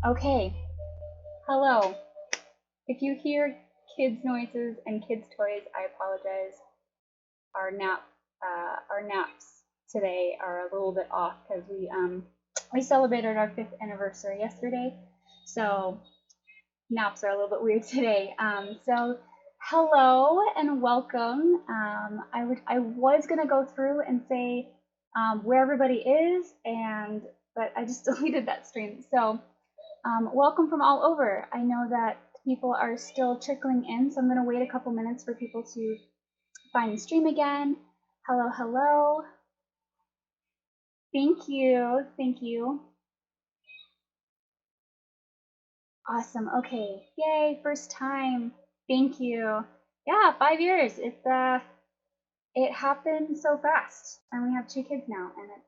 Okay, hello. If you hear kids' noises and kids' toys, I apologize. Our naps today are a little bit off because we celebrated our 5th anniversary yesterday, so naps are a little bit weird today. So hello and welcome. I was gonna go through and say where everybody is, but I just deleted that stream. So welcome from all over. I know that people are still trickling in, so I'm going to wait a couple minutes for people to find the stream again. Hello, hello. Thank you. Thank you. Awesome. Okay. Yay, first time. Thank you. Yeah, 5 years. It happened so fast. And we have 2 kids now, and it's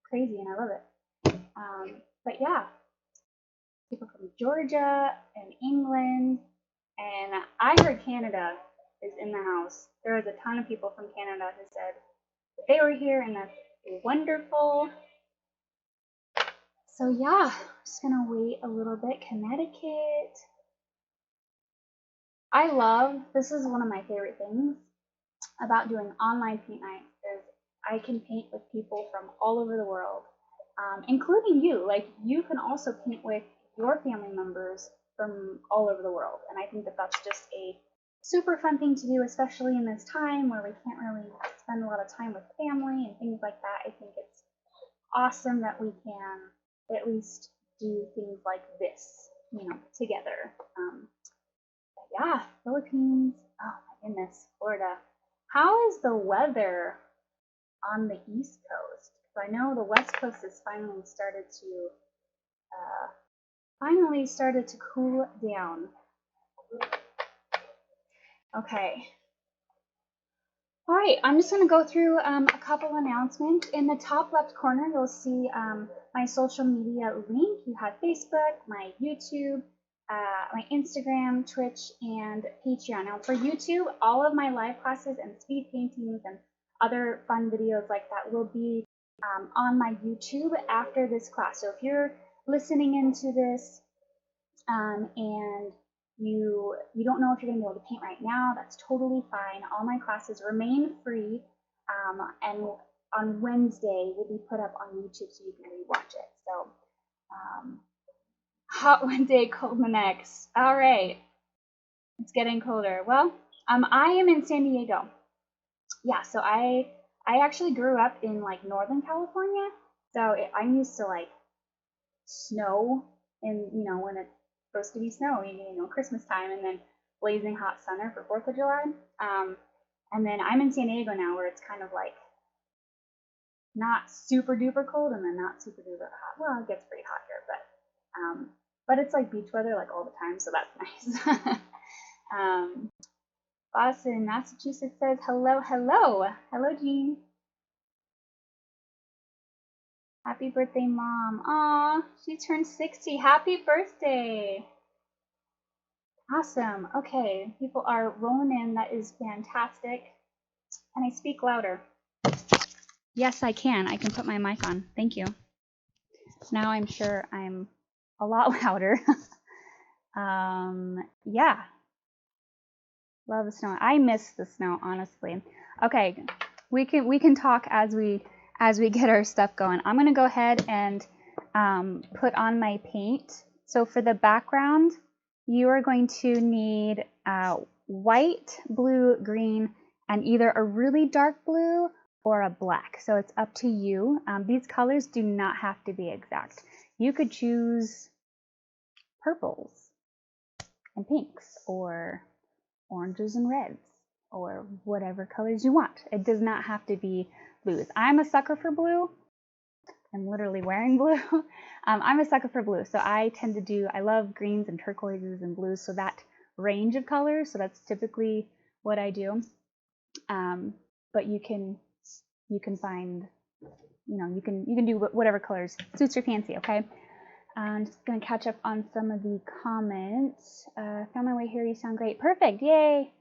crazy, and I love it. But yeah, people from Georgia and England, and I heard Canada is in the house. There was a ton of people from Canada who said that they were here, and that's wonderful. So yeah, just gonna wait a little bit. Connecticut. This is one of my favorite things about doing online paint nights is I can paint with people from all over the world, including you. Like, you can also paint with your family members from all over the world. And I think that that's just a super fun thing to do, especially in this time where we can't really spend a lot of time with family and things like that. I think it's awesome that we can at least do things like this, together. Yeah, Philippines. Oh my goodness, Florida. How is the weather on the East Coast? Because I know the West Coast has finally started to cool down. Okay. All right, I'm just going to go through a couple announcements. In the top left corner, you'll see my social media link. You have Facebook, my YouTube, my Instagram, Twitch, and Patreon. Now, for YouTube, all of my live classes and speed paintings and other fun videos like that will be on my YouTube after this class. So if you're listening into this and you don't know if you're going to be able to paint right now, that's totally fine. All my classes remain free, and on Wednesday will be put up on YouTube so you can rewatch it. So hot one day, cold the next. All right, it's getting colder. Well, I am in San Diego. Yeah, so I actually grew up in like Northern California, so I'm used to like snow, and when it's supposed to be snowy, Christmas time, and then blazing hot summer for 4th of July. And then I'm in San Diego now, where it's kind of like not super duper cold and then not super duper hot. Well, it gets pretty hot here, but it's like beach weather like all the time, so that's nice. Boston, Massachusetts says hello, hello. Hello, Jean. Happy birthday, Mom. Aw, she turned 60. Happy birthday. Awesome. Okay, people are rolling in. That is fantastic. Can I speak louder? Yes, I can. I can put my mic on. Thank you. Now I'm sure I'm a lot louder. Yeah. Love the snow. I miss the snow, honestly. Okay, we can talk as we get our stuff going. I'm gonna go ahead and put on my paint. So for the background, you are going to need white, blue, green, and either a really dark blue or a black. So it's up to you. These colors do not have to be exact. You could choose purples and pinks, or oranges and reds, or whatever colors you want. It does not have to be blues. I'm a sucker for blue. I'm literally wearing blue. I'm a sucker for blue, so I love greens and turquoises and blues, so that range of colors, so that's typically what I do. But you can find, you can do whatever colors suits your fancy, okay? I'm just gonna catch up on some of the comments. Found my way here, you sound great. Perfect, yay!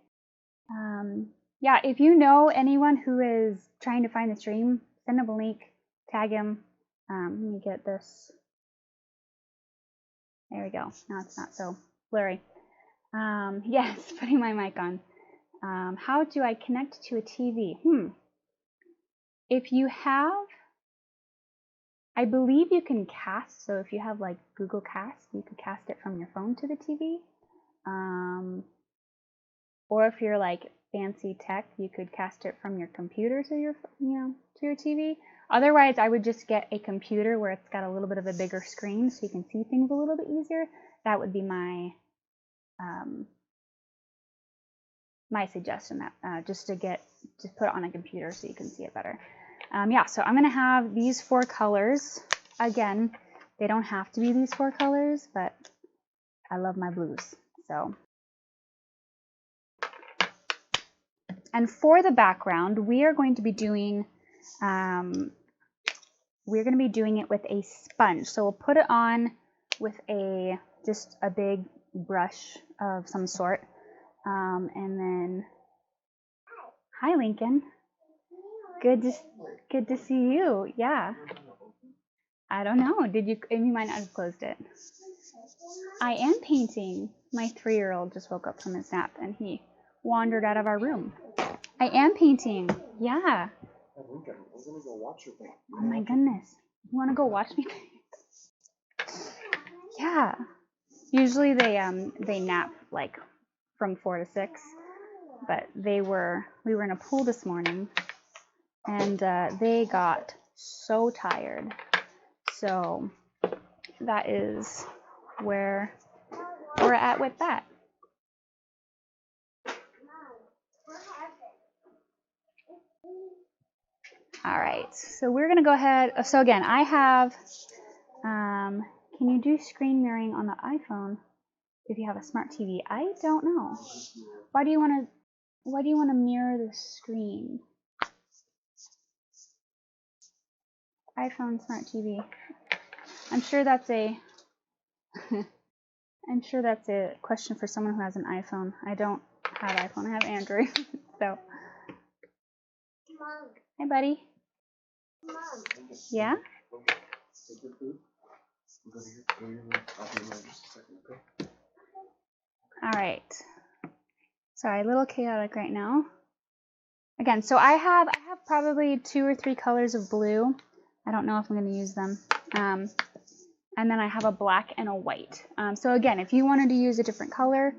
Yeah, if you know anyone who is trying to find the stream, send them a link, tag him. Let me get this There we go. Now it's not so blurry. Yes, putting my mic on. How do I connect to a TV? If you have, I believe you can cast. So if you have like Google Cast, you could cast it from your phone to the TV. Or if you're like fancy tech, you could cast it from your computer to your, to your TV. Otherwise, I would just get a computer where it's got a little bit of a bigger screen so you can see things a little bit easier. That would be my my suggestion. That just put it on a computer so you can see it better. Yeah, so I'm gonna have these 4 colors. Again, they don't have to be these 4 colors, but I love my blues. So, and for the background, we are going to be doing it with a sponge. So we'll put it on with just a big brush of some sort. And then, hi Lincoln. Good to see you. Yeah. I don't know. You might not have closed it. I am painting. My 3-year-old just woke up from his nap and he wandered out of our room. I am painting. Yeah. Oh my goodness. You want to go watch me paint? Yeah. Usually they nap like from 4 to 6, but we were in a pool this morning and they got so tired. So that is where we're at with that. All right, so we're gonna go ahead. So again, I have, can you do screen mirroring on the iPhone if you have a smart TV? I don't know. Why do you want to mirror the screen? iPhone smart TV. I'm sure that's a question for someone who has an iPhone. I don't have iPhone. I have Android. So. Mom. Hi, buddy. Mom. Yeah? Take your food. All right. Sorry, a little chaotic right now. Again, so I have probably 2 or 3 colors of blue. I don't know if I'm going to use them. And then I have a black and a white. So again, if you wanted to use a different color,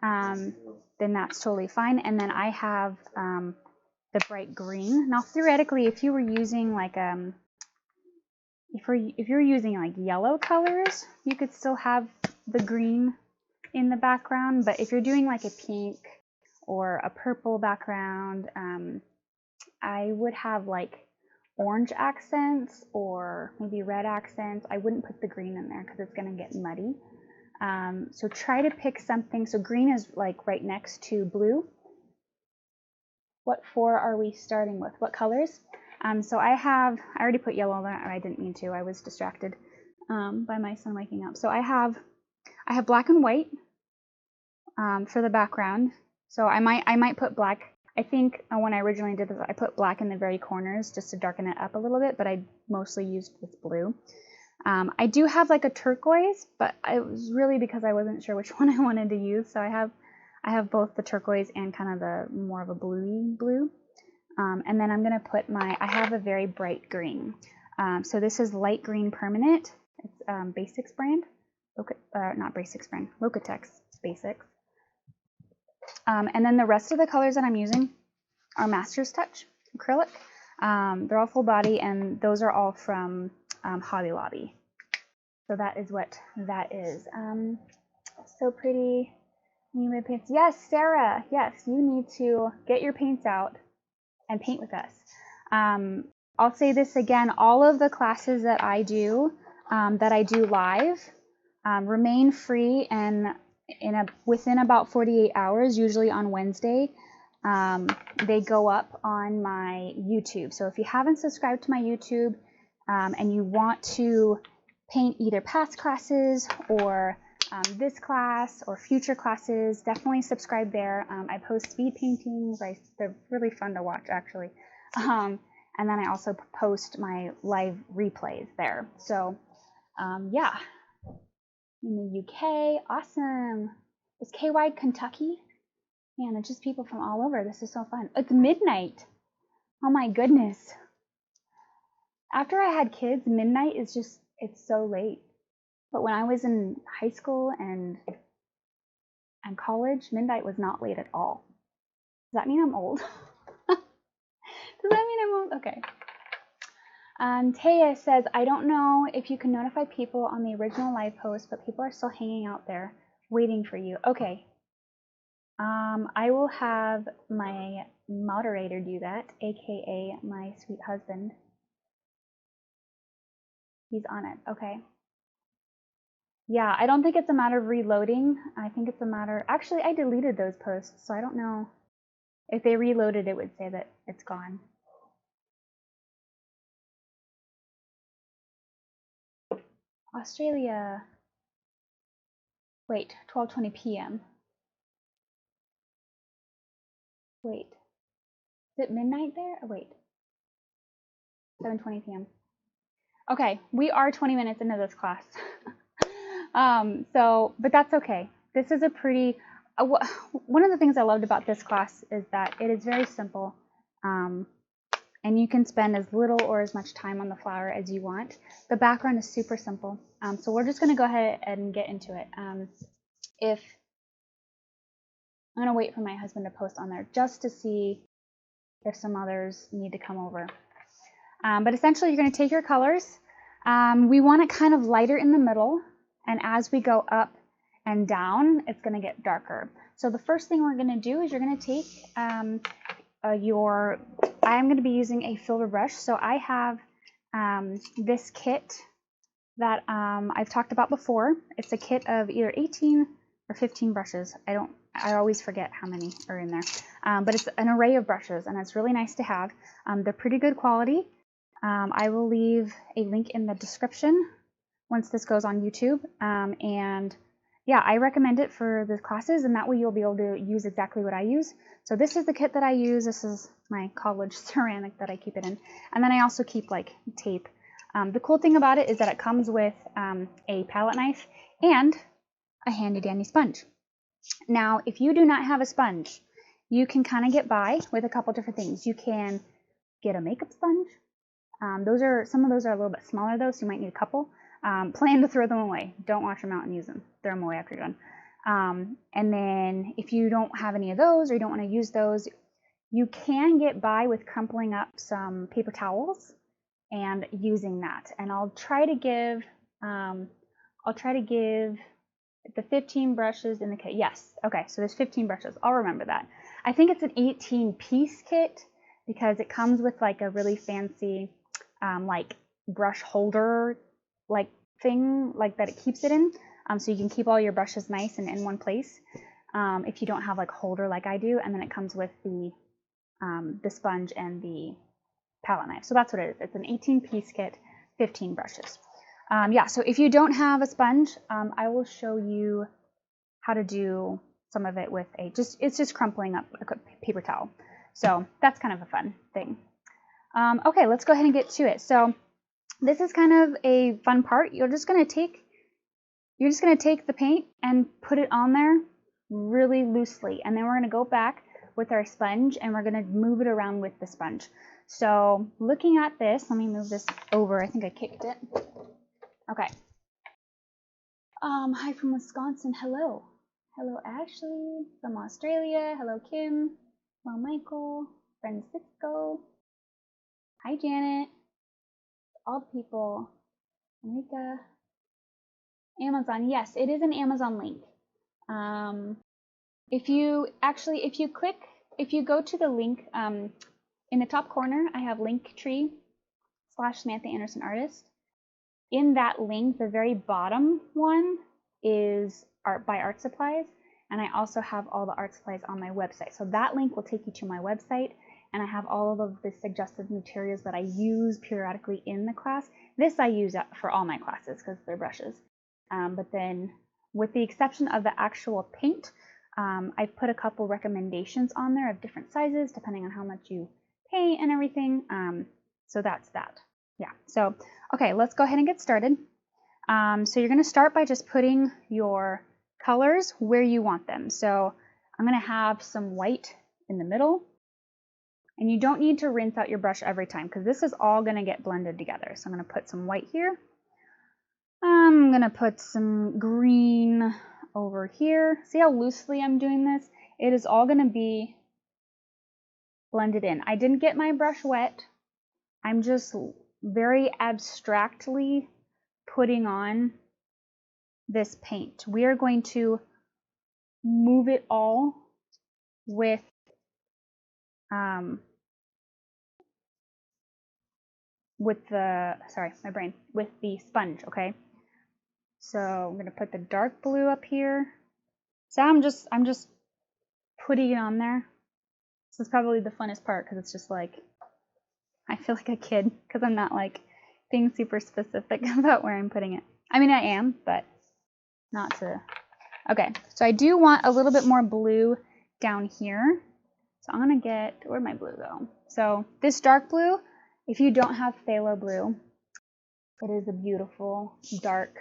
then that's totally fine. And then I have the bright green. Now, theoretically, if you were using like if you're using like yellow colors, you could still have the green in the background. But if you're doing like a pink or a purple background, I would have like orange accents or maybe red accents. I wouldn't put the green in there because it's going to get muddy. So try to pick something. So green is like right next to blue. What 4 are we starting with? What colors? So I already put yellow on there. I didn't mean to. I was distracted by my son waking up. So I have black and white for the background. So I might put black. I think when I originally did this, I put black in the very corners just to darken it up a little bit, but I mostly used this blue. I do have like a turquoise, but it was really because I wasn't sure which one I wanted to use. So I have both the turquoise and kind of the more of a bluey blue. And then I'm going to put I have a very bright green. So this is light green permanent. It's Basics brand. Not Basics brand, Locatex Basics. And then the rest of the colors that I'm using are Master's Touch acrylic. They're all full body, and those are all from Hobby Lobby. So that is what that is. So pretty. Paints. Yes, Sarah. Yes, you need to get your paints out and paint with us. I'll say this again. All of the classes that I do live remain free and within about 48 hours, usually on Wednesday, they go up on my YouTube. So if you haven't subscribed to my YouTube and you want to paint either past classes or this class or future classes, definitely subscribe there. I post speed paintings. They're really fun to watch, actually. And then I also post my live replays there. So yeah. in the UK. Awesome. Is KY Kentucky? Man, it's just people from all over. This is so fun. It's midnight. Oh my goodness. After I had kids, midnight is just, it's so late. But when I was in high school and college, midnight was not late at all. Does that mean I'm old? Does that mean I'm old? Okay. Taya says, I don't know if you can notify people on the original live post, but people are still hanging out there waiting for you. Okay. I will have my moderator do that, aka my sweet husband. He's on it. Okay. Yeah, I don't think it's a matter of reloading. I think it's a matter... Actually, I deleted those posts, so I don't know. If they reloaded, it would say that it's gone. Australia. Wait, 12:20 p.m. Wait. Is it midnight there? Oh, wait. 7:20 p.m. Okay, we are 20 minutes into this class. But that's okay. This is a pretty... one of the things I loved about this class is that it is very simple. And you can spend as little or as much time on the flower as you want. The background is super simple. So we're just going to go ahead and get into it. I'm going to wait for my husband to post on there just to see if some others need to come over. But essentially, you're going to take your colors. We want it kind of lighter in the middle. And as we go up and down, it's going to get darker. So the first thing we're going to do is you're going to take I'm going to be using a filbert brush. So I have this kit that I've talked about before. It's a kit of either 18 or 15 brushes. I always forget how many are in there. But it's an array of brushes, and it's really nice to have. They're pretty good quality. I will leave a link in the description once this goes on YouTube. And yeah, I recommend it for the classes, and that way you'll be able to use exactly what I use. So this is the kit that I use. This is my college ceramic that I keep it in. And then I also keep like tape. The cool thing about it is that it comes with a palette knife and a handy dandy sponge. Now, if you do not have a sponge, you can kind of get by with a couple different things. You can get a makeup sponge. Some of those are a little bit smaller though, so you might need a couple. Plan to throw them away. Don't wash them out and use them. Throw them away after you're done. And then if you don't have any of those or you don't want to use those, you can get by with crumpling up some paper towels and using that. And I'll try to give the 15 brushes in the kit. Yes. Okay. So there's 15 brushes. I'll remember that. I think it's an 18-piece kit because it comes with like a really fancy like brush holder like thing like that it keeps it in. So you can keep all your brushes nice and in one place if you don't have like a holder like I do. And then it comes with the sponge and the palette knife. So that's what it is. It's an 18-piece kit, 15 brushes. Yeah, so if you don't have a sponge, I will show you how to do some of it with it's just crumpling up a paper towel. So that's kind of a fun thing. Okay, let's go ahead and get to it. So this is kind of a fun part. You're just going to take the paint and put it on there really loosely. And then we're going to go back with our sponge and we're going to move it around with the sponge. So looking at this, let me move this over. I think I kicked it. Okay. Hi from Wisconsin. Hello. Hello, Ashley from Australia. Hello, Kim. Hello, Michael. Francisco. Hi, Janet. All the people. Enrica. Amazon. Yes, it is an Amazon link. If you go to the link in the top corner, I have Linktree/Samantha Anderson Artist. In that link, the very bottom one is Art by Art Supplies, and I also have all the art supplies on my website. So that link will take you to my website, and I have all of the suggested materials that I use periodically in the class. This I use for all my classes because they're brushes. But then, with the exception of the actual paint, I've put a couple recommendations on there of different sizes depending on how much you paint and everything. So that's that. Yeah, so okay, let's go ahead and get started. So you're going to start by just putting your colors where you want them. So I'm going to have some white in the middle. And you don't need to rinse out your brush every time because this is all going to get blended together. So I'm going to put some white here. I'm going to put some green over here. See how loosely I'm doing this? It is all going to be blended in. I didn't get my brush wet. I'm just very abstractly putting on this paint. We are going to move it all with with the sponge, okay? So I'm gonna put the dark blue up here. So I'm just putting it on there. This is probably the funnest part because it's just like, I feel like a kid because I'm not like being super specific about where I'm putting it. I mean, I am, but not to. Okay, so I do want a little bit more blue down here. So I'm gonna get, where'd my blue go? So this dark blue, if you don't have phthalo blue, it is a beautiful dark,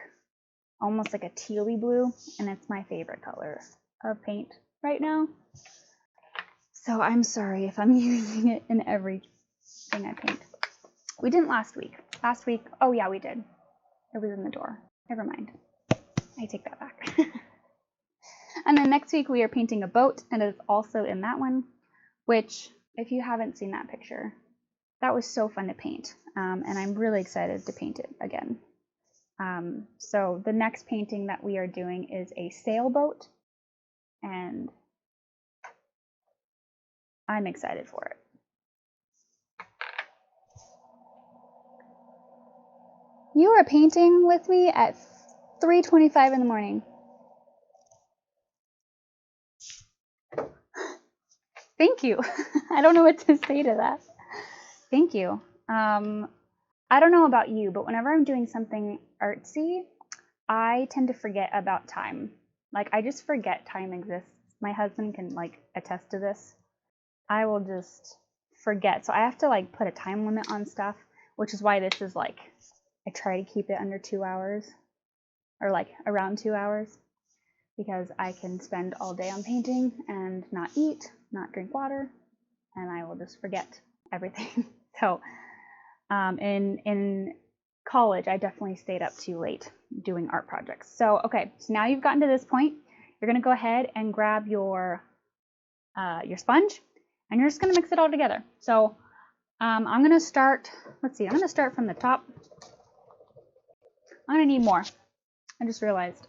almost like a tealy blue, and it's my favorite color of paint right now. So I'm sorry if I'm using it in everything I paint. We didn't last week. Last week, oh yeah, we did. It was in the door. Never mind. I take that back. And then next week we are painting a boat, and it's also in that one, which, if you haven't seen that picture, that was so fun to paint. And I'm really excited to paint it again. So the next painting that we are doing is a sailboat, and I'm excited for it. You are painting with me at 3:25 in the morning. Thank you. I don't know what to say to that. Thank you. I don't know about you, but whenever I'm doing something artsy, I tend to forget about time. Like, I just forget time exists. My husband can like attest to this. I will just forget. So I have to like put a time limit on stuff, which is why this is like, I try to keep it under 2 hours, or like around 2 hours, because I can spend all day on painting and not eat, not drink water, and I will just forget everything. So in college, I definitely stayed up too late doing art projects. So okay, so now you've gotten to this point, you're gonna go ahead and grab your sponge, and you're just gonna mix it all together. So I'm gonna start, let's see, I'm gonna start from the top. I'm gonna need more, I just realized.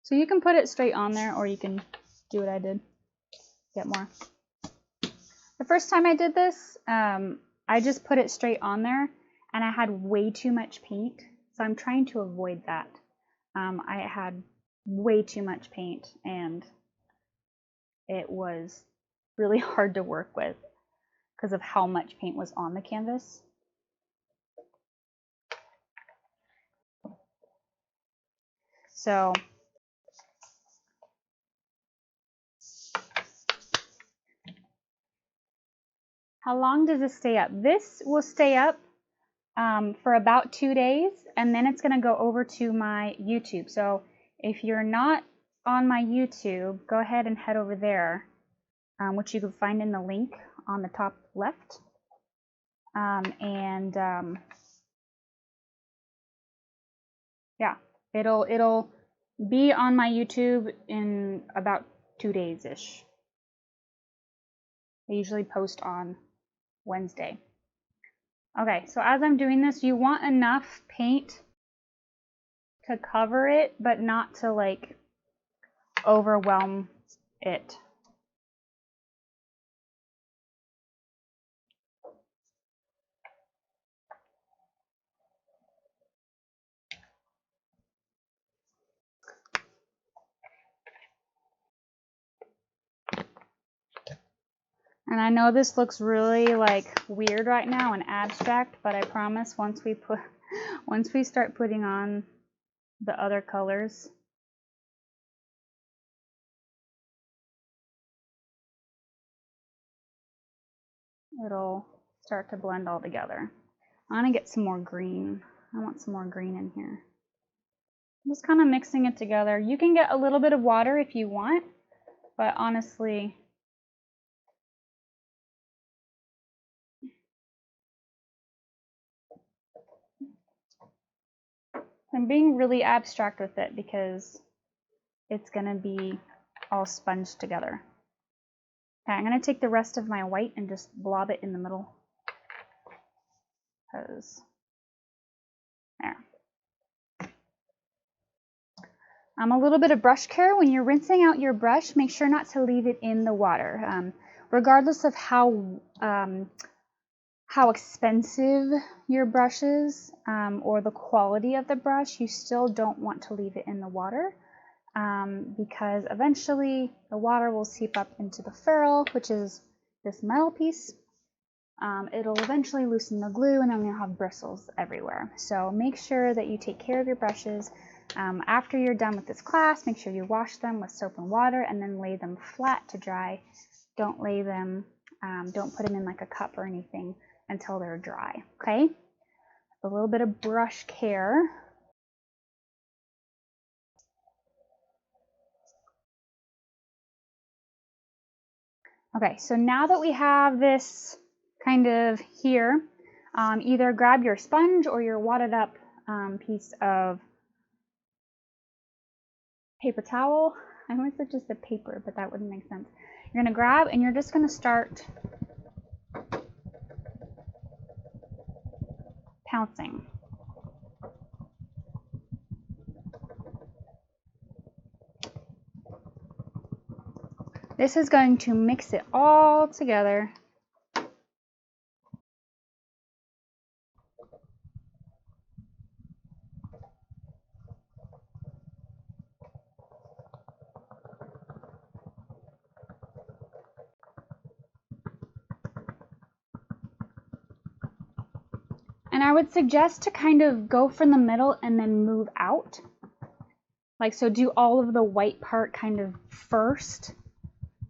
So you can put it straight on there, or you can do what I did, get more. The first time I did this, I just put it straight on there, and I had way too much paint, so I'm trying to avoid that. I had way too much paint, and it was really hard to work with because of how much paint was on the canvas. So how long does this stay up? This will stay up for about 2 days, and then it's going to go over to my YouTube. So if you're not on my YouTube, go ahead and head over there, which you can find in the link on the top left. Yeah, it'll be on my YouTube in about 2 days-ish. I usually post on Wednesday. Okay, so as I'm doing this, you want enough paint to cover it, but not to like overwhelm it. And I know this looks really like weird right now and abstract, but I promise once we start putting on the other colors, it'll start to blend all together. I'm gonna get some more green. I want some more green in here. I'm just kind of mixing it together. You can get a little bit of water if you want, but honestly, I'm being really abstract with it because it's going to be all sponged together. Okay, I'm going to take the rest of my white and just blob it in the middle. Because, there. A little bit of brush care. When you're rinsing out your brush, make sure not to leave it in the water. Regardless of how expensive your brush is or the quality of the brush, you still don't want to leave it in the water because eventually the water will seep up into the ferrule, which is this metal piece. It'll eventually loosen the glue and then you'll have bristles everywhere. So make sure that you take care of your brushes. After you're done with this class, make sure you wash them with soap and water and then lay them flat to dry. Don't lay them, don't put them in like a cup or anything until they're dry, okay? A little bit of brush care. Okay, so now that we have this kind of here, either grab your sponge or your wadded up piece of paper towel. I almost said just a paper, but that wouldn't make sense. You're gonna grab and you're just gonna start pouncing. This is going to mix it all together. And I would suggest to kind of go from the middle and then move out. Like, so do all of the white part kind of first,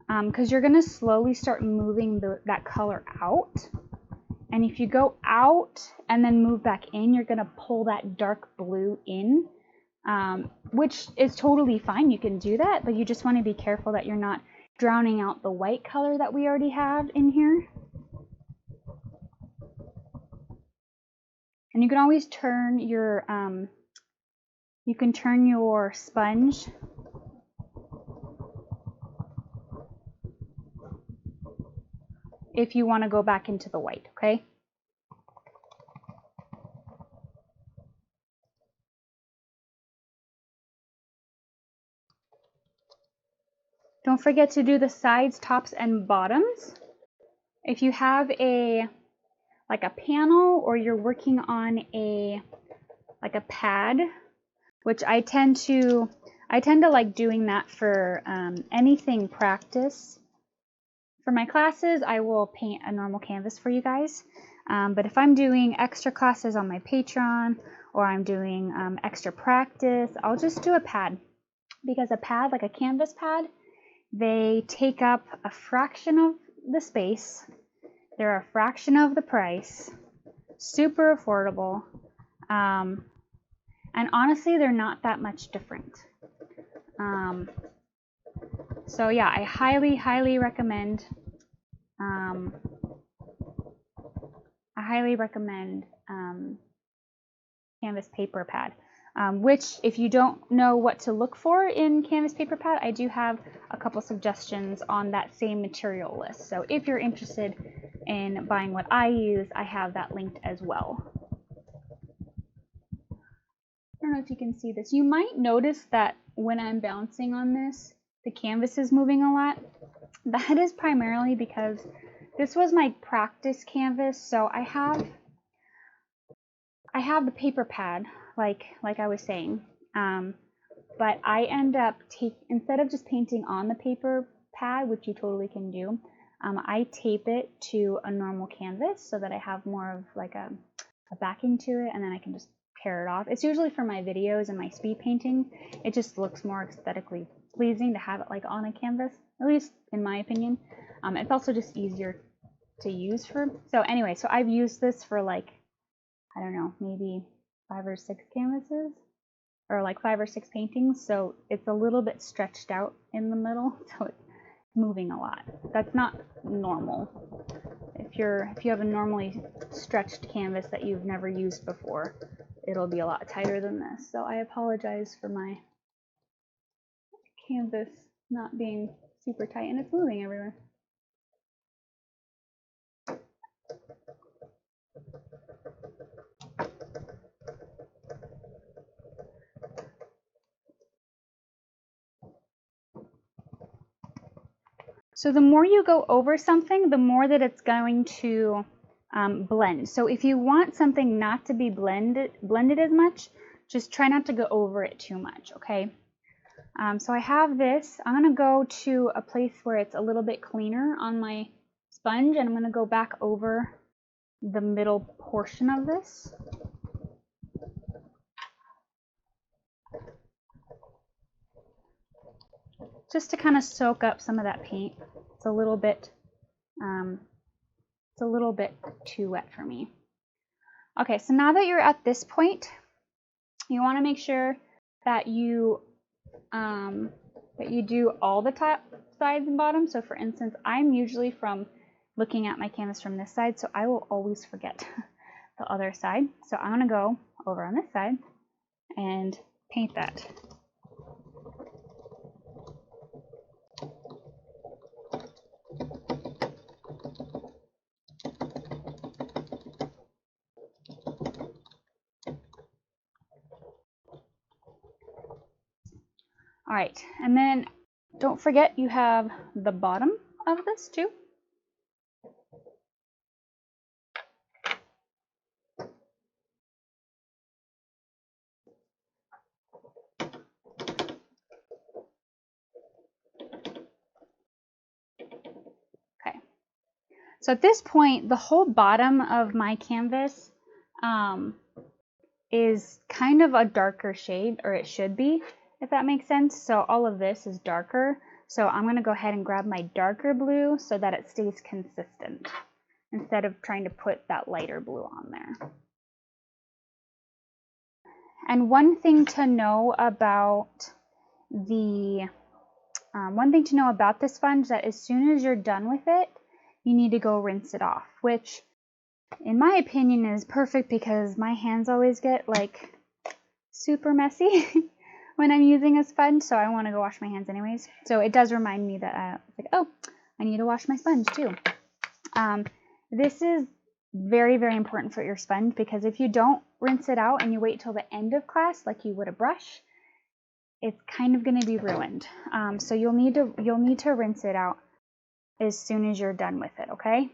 because you're going to slowly start moving that color out. And if you go out and then move back in, you're going to pull that dark blue in, which is totally fine. You can do that, but you just want to be careful that you're not drowning out the white color that we already have in here. And you can always turn your sponge if you want to go back into the white, okay? Don't forget to do the sides, tops, and bottoms. If you have like a panel or you're working on like a pad, which I tend to like doing that for anything practice. For my classes, I will paint a normal canvas for you guys. But if I'm doing extra classes on my Patreon or I'm doing extra practice, I'll just do a pad. Because a pad, like a canvas pad, they take up a fraction of the space. They're a fraction of the price. Super affordable. And honestly, they're not that much different. So yeah, I highly recommend canvas paper pad, which if you don't know what to look for in canvas paper pad, I do have a couple suggestions on that same material list. So if you're interested in buying what I use, I have that linked as well. I don't know if you can see this. You might notice that when I'm bouncing on this, the canvas is moving a lot. That is primarily because this was my practice canvas, so I have the paper pad, like I was saying, but I end up instead of just painting on the paper pad, which you totally can do, I tape it to a normal canvas so that I have more of like a backing to it, and then I can just tear it off. It's usually for my videos and my speed painting. It just looks more aesthetically pleasing to have it like on a canvas, at least in my opinion. It's also just easier to use for. So anyway, so I've used this for like, I don't know, maybe 5 or 6 canvases, or like 5 or 6 paintings, so it's a little bit stretched out in the middle, so it's moving a lot. That's not normal. If you have a normally stretched canvas that you've never used before, it'll be a lot tighter than this. So I apologize for my canvas not being super tight, and it's moving everywhere. So the more you go over something, the more that it's going to blend. So if you want something not to be blended as much, just try not to go over it too much, okay? So I have this. I'm going to go to a place where it's a little bit cleaner on my sponge, and I'm going to go back over the middle portion of this. Just to kind of soak up some of that paint. It's a little bit too wet for me. Okay, so now that you're at this point, you want to make sure that you do all the top, sides, and bottom. So for instance, I'm usually looking at my canvas from this side, so I will always forget the other side. So I'm going to go over on this side and paint that. All right, and then don't forget you have the bottom of this too. Okay, so at this point, the whole bottom of my canvas is kind of a darker shade, or it should be, if that makes sense. So all of this is darker. So I'm going to go ahead and grab my darker blue so that it stays consistent instead of trying to put that lighter blue on there. And one thing to know about this sponge, that as soon as you're done with it, you need to go rinse it off, which in my opinion is perfect because my hands always get like super messy when I'm using a sponge, so I want to go wash my hands anyways. So it does remind me that I need to wash my sponge too. This is very, very important for your sponge, because if you don't rinse it out and you wait till the end of class like you would a brush, it's kind of going to be ruined. So you'll need to rinse it out as soon as you're done with it, okay?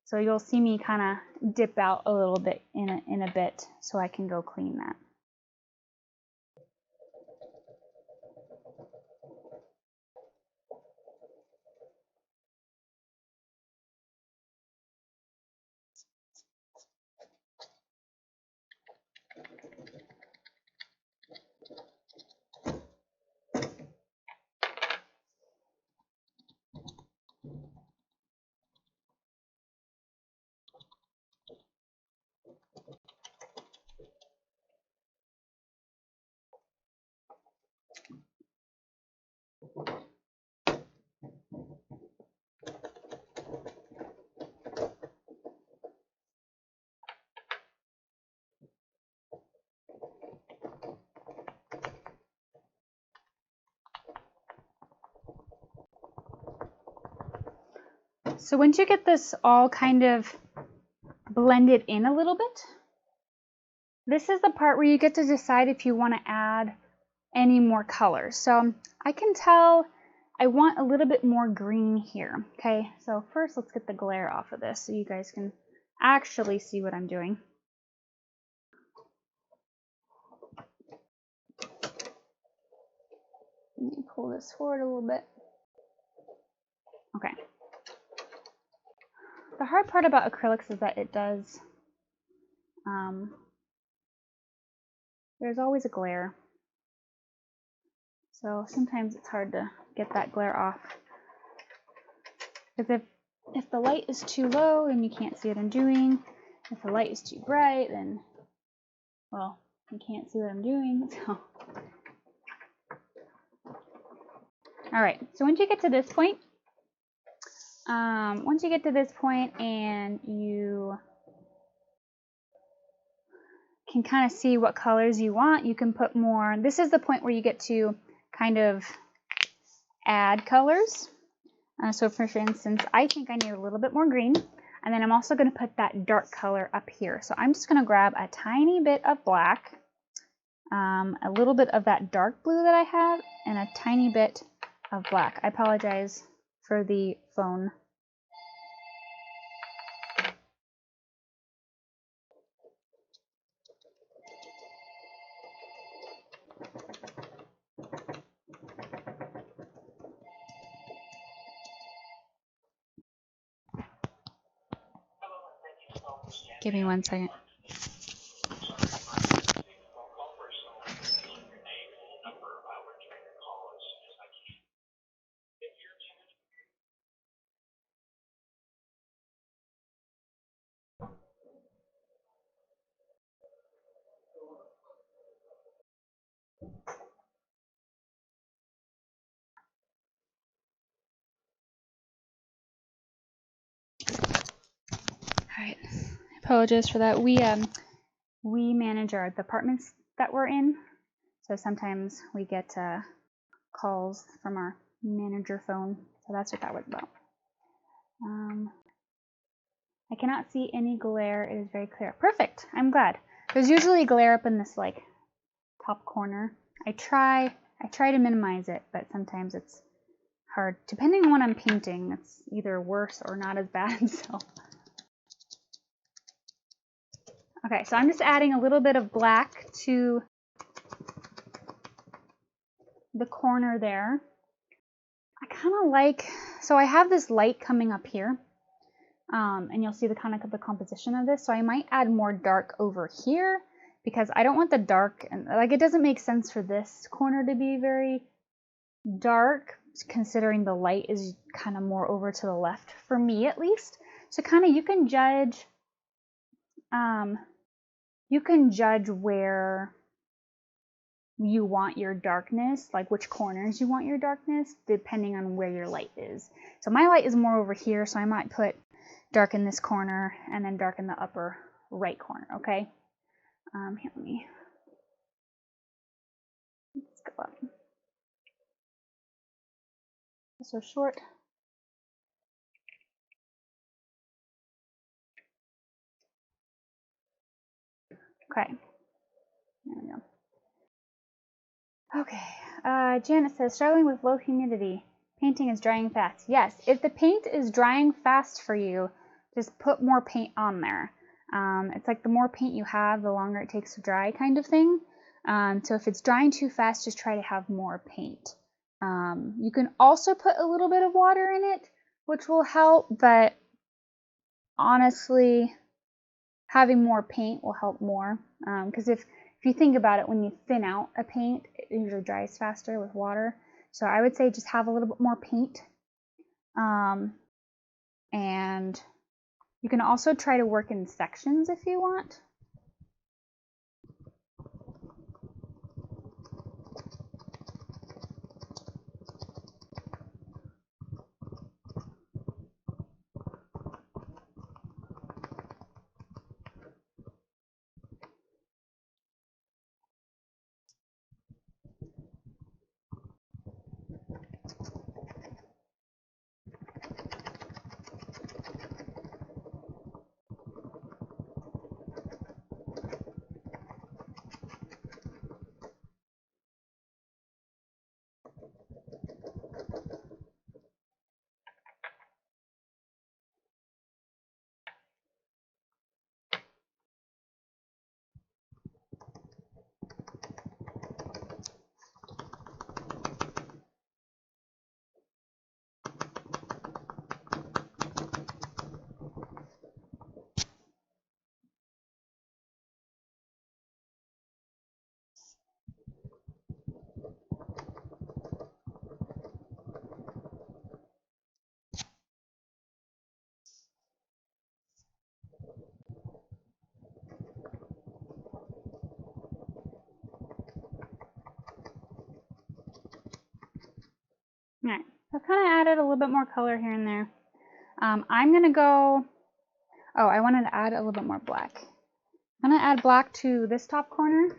So you'll see me kind of dip out a little bit in a bit so I can go clean that. So once you get this all kind of blended in a little bit, this is the part where you get to decide if you want to add any more colors. So I can tell I want a little bit more green here. Okay, so first let's get the glare off of this so you guys can actually see what I'm doing. Let me pull this forward a little bit. Okay. The hard part about acrylics is that it does, there's always a glare. So sometimes it's hard to get that glare off. Because if the light is too low, then you can't see what I'm doing. If the light is too bright, then well, you can't see what I'm doing, so. All right, so once you get to this point, and you can kind of see what colors you want, you can put more. This is the point where you get to kind of add colors. So for instance, I think I need a little bit more green, and then I'm also going to put that dark color up here. So I'm just going to grab a tiny bit of black, a little bit of that dark blue that I have, and a tiny bit of black. I apologize for the phone. Give me 1 second. All right, I apologize for that. We manage our apartments that we're in, so sometimes we get calls from our manager phone. So that's what that was about. I cannot see any glare. It is very clear. Perfect. I'm glad. There's usually glare up in this like top corner. I try to minimize it, but sometimes it's hard. Depending on what I'm painting, it's either worse or not as bad. So. Okay, so I'm just adding a little bit of black to the corner there. I kind of like, so I have this light coming up here, and you'll see the kind of the composition of this. So I might add more dark over here because I don't want the dark, and like it doesn't make sense for this corner to be very dark considering the light is kind of more over to the left for me at least. So kind of you can judge where you want your darkness, like which corners you want your darkness, depending on where your light is. So my light is more over here, so I might put dark in this corner and then dark in the upper right corner, okay? Here, let's go up. So short. Okay, there we go. Okay, Janet says, struggling with low humidity. Painting is drying fast. Yes, if the paint is drying fast for you, just put more paint on there. It's like the more paint you have, the longer it takes to dry kind of thing. So if it's drying too fast, just try to have more paint. You can also put a little bit of water in it, which will help, but honestly, having more paint will help more. Because if you think about it, when you thin out a paint, it usually dries faster with water. So I would say just have a little bit more paint. And you can also try to work in sections if you want. I've kind of added a little bit more color here and there. I'm going to go, oh, I wanted to add a little bit more black. I'm going to add black to this top corner.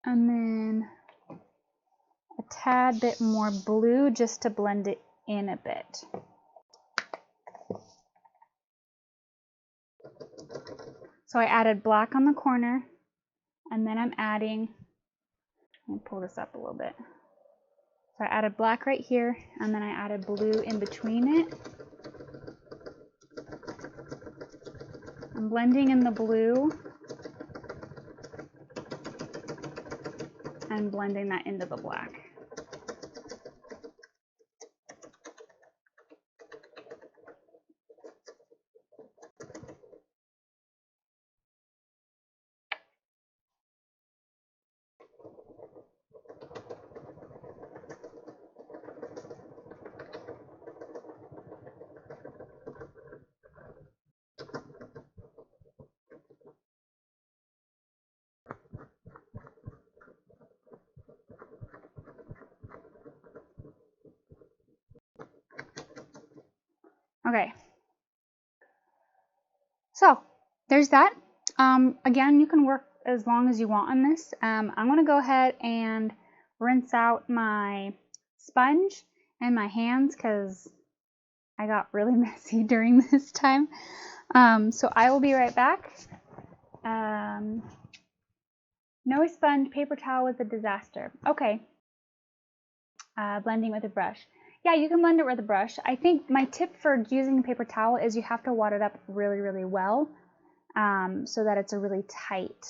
And then a tad bit more blue just to blend it in a bit. So I added black on the corner, and then I'm adding, let me pull this up a little bit. So I added black right here, and then I added blue in between it. I'm blending in the blue and blending that into the black. Okay, so there's that. Again, you can work as long as you want on this. I'm going to go ahead and rinse out my sponge and my hands because I got really messy during this time. So I will be right back. No sponge, paper towel was a disaster. Okay, blending with a brush. Yeah, you can blend it with a brush. I think my tip for using a paper towel is you have to wad it up really, really well so that it's a really tight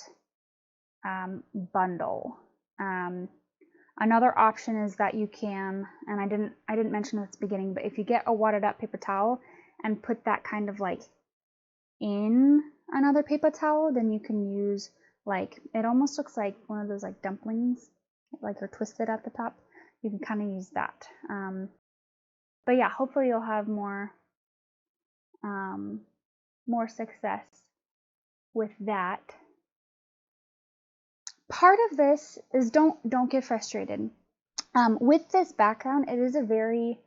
bundle. Another option is that you can, and I didn't mention this at the beginning, but if you get a wadded up paper towel and put that kind of like in another paper towel, then you can use like, it almost looks like one of those like dumplings, like they're twisted at the top. You can kind of use that. But yeah, hopefully you'll have more success with that. Part of this is don't get frustrated. With this background, it is a very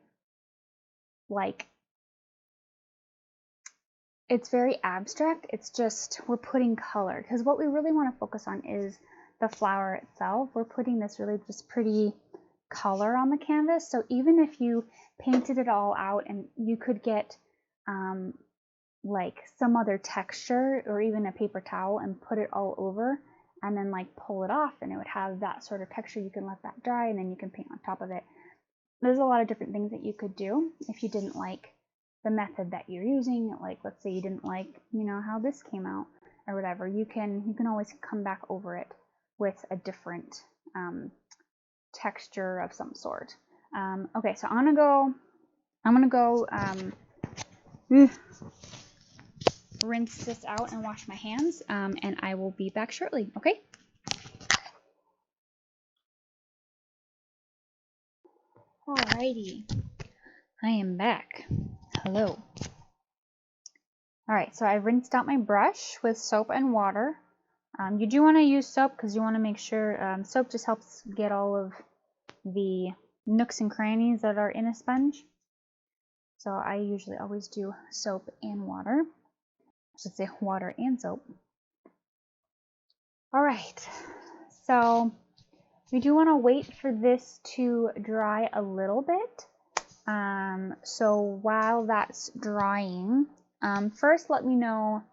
it's very abstract. It's just we're putting color because what we really want to focus on is the flower itself. We're putting this really just pretty color on the canvas. So even if you painted it all out and you could get like some other texture or even a paper towel and put it all over and then like pull it off and it would have that sort of texture, you can let that dry and then you can paint on top of it. There's a lot of different things that you could do if you didn't like the method that you're using. Like let's say you didn't like, you know, how this came out or whatever, you can always come back over it with a different texture of some sort. Okay, so I'm gonna go rinse this out and wash my hands, and I will be back shortly. Okay. Alrighty, I am back. Hello. Alright, so I rinsed out my brush with soap and water. You do want to use soap because you want to make sure soap just helps get all of the nooks and crannies that are in a sponge. So I usually always do soap and water. I should say water and soap. Alright, so we do want to wait for this to dry a little bit. So while that's drying, first let me know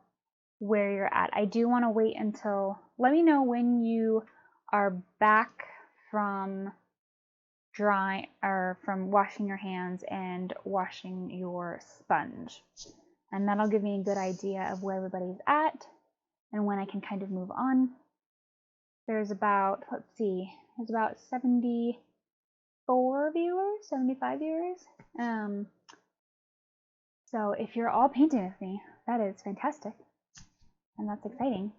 where you're at. I do want to wait until, let me know when you are back from dry or from washing your hands and washing your sponge. And that'll give me a good idea of where everybody's at and when I can kind of move on. There's about, let's see, there's about 74 viewers, 75 viewers. So if you're all painting with me, that is fantastic. And that's exciting.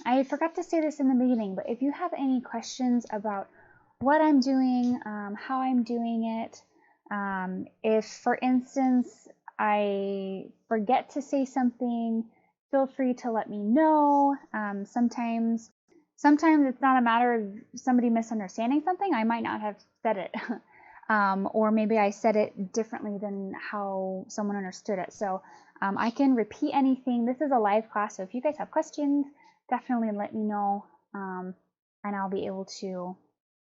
I forgot to say this in the beginning, but if you have any questions about what I'm doing, how I'm doing it, if, for instance, I forget to say something, feel free to let me know. Sometimes it's not a matter of somebody misunderstanding something. I might not have said it. Or maybe I said it differently than how someone understood it. So I can repeat anything. This is a live class, so if you guys have questions, definitely let me know, and I'll be able to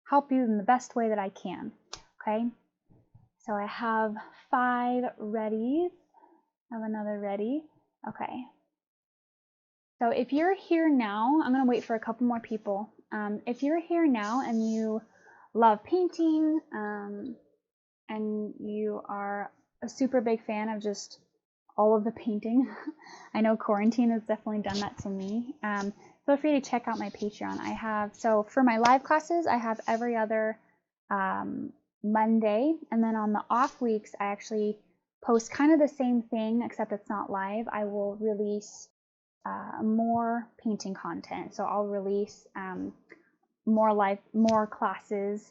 help you in the best way that I can. Okay, so I have 5 ready. I have another ready. Okay. So if you're here now, I'm going to wait for a couple more people. If you're here now and you love painting, and you are a super big fan of just all of the painting, I know quarantine has definitely done that to me. Feel free to check out my Patreon. So for my live classes, I have every other Monday, and then on the off weeks, I actually post kind of the same thing, except it's not live. I will release more painting content. So I'll release more classes.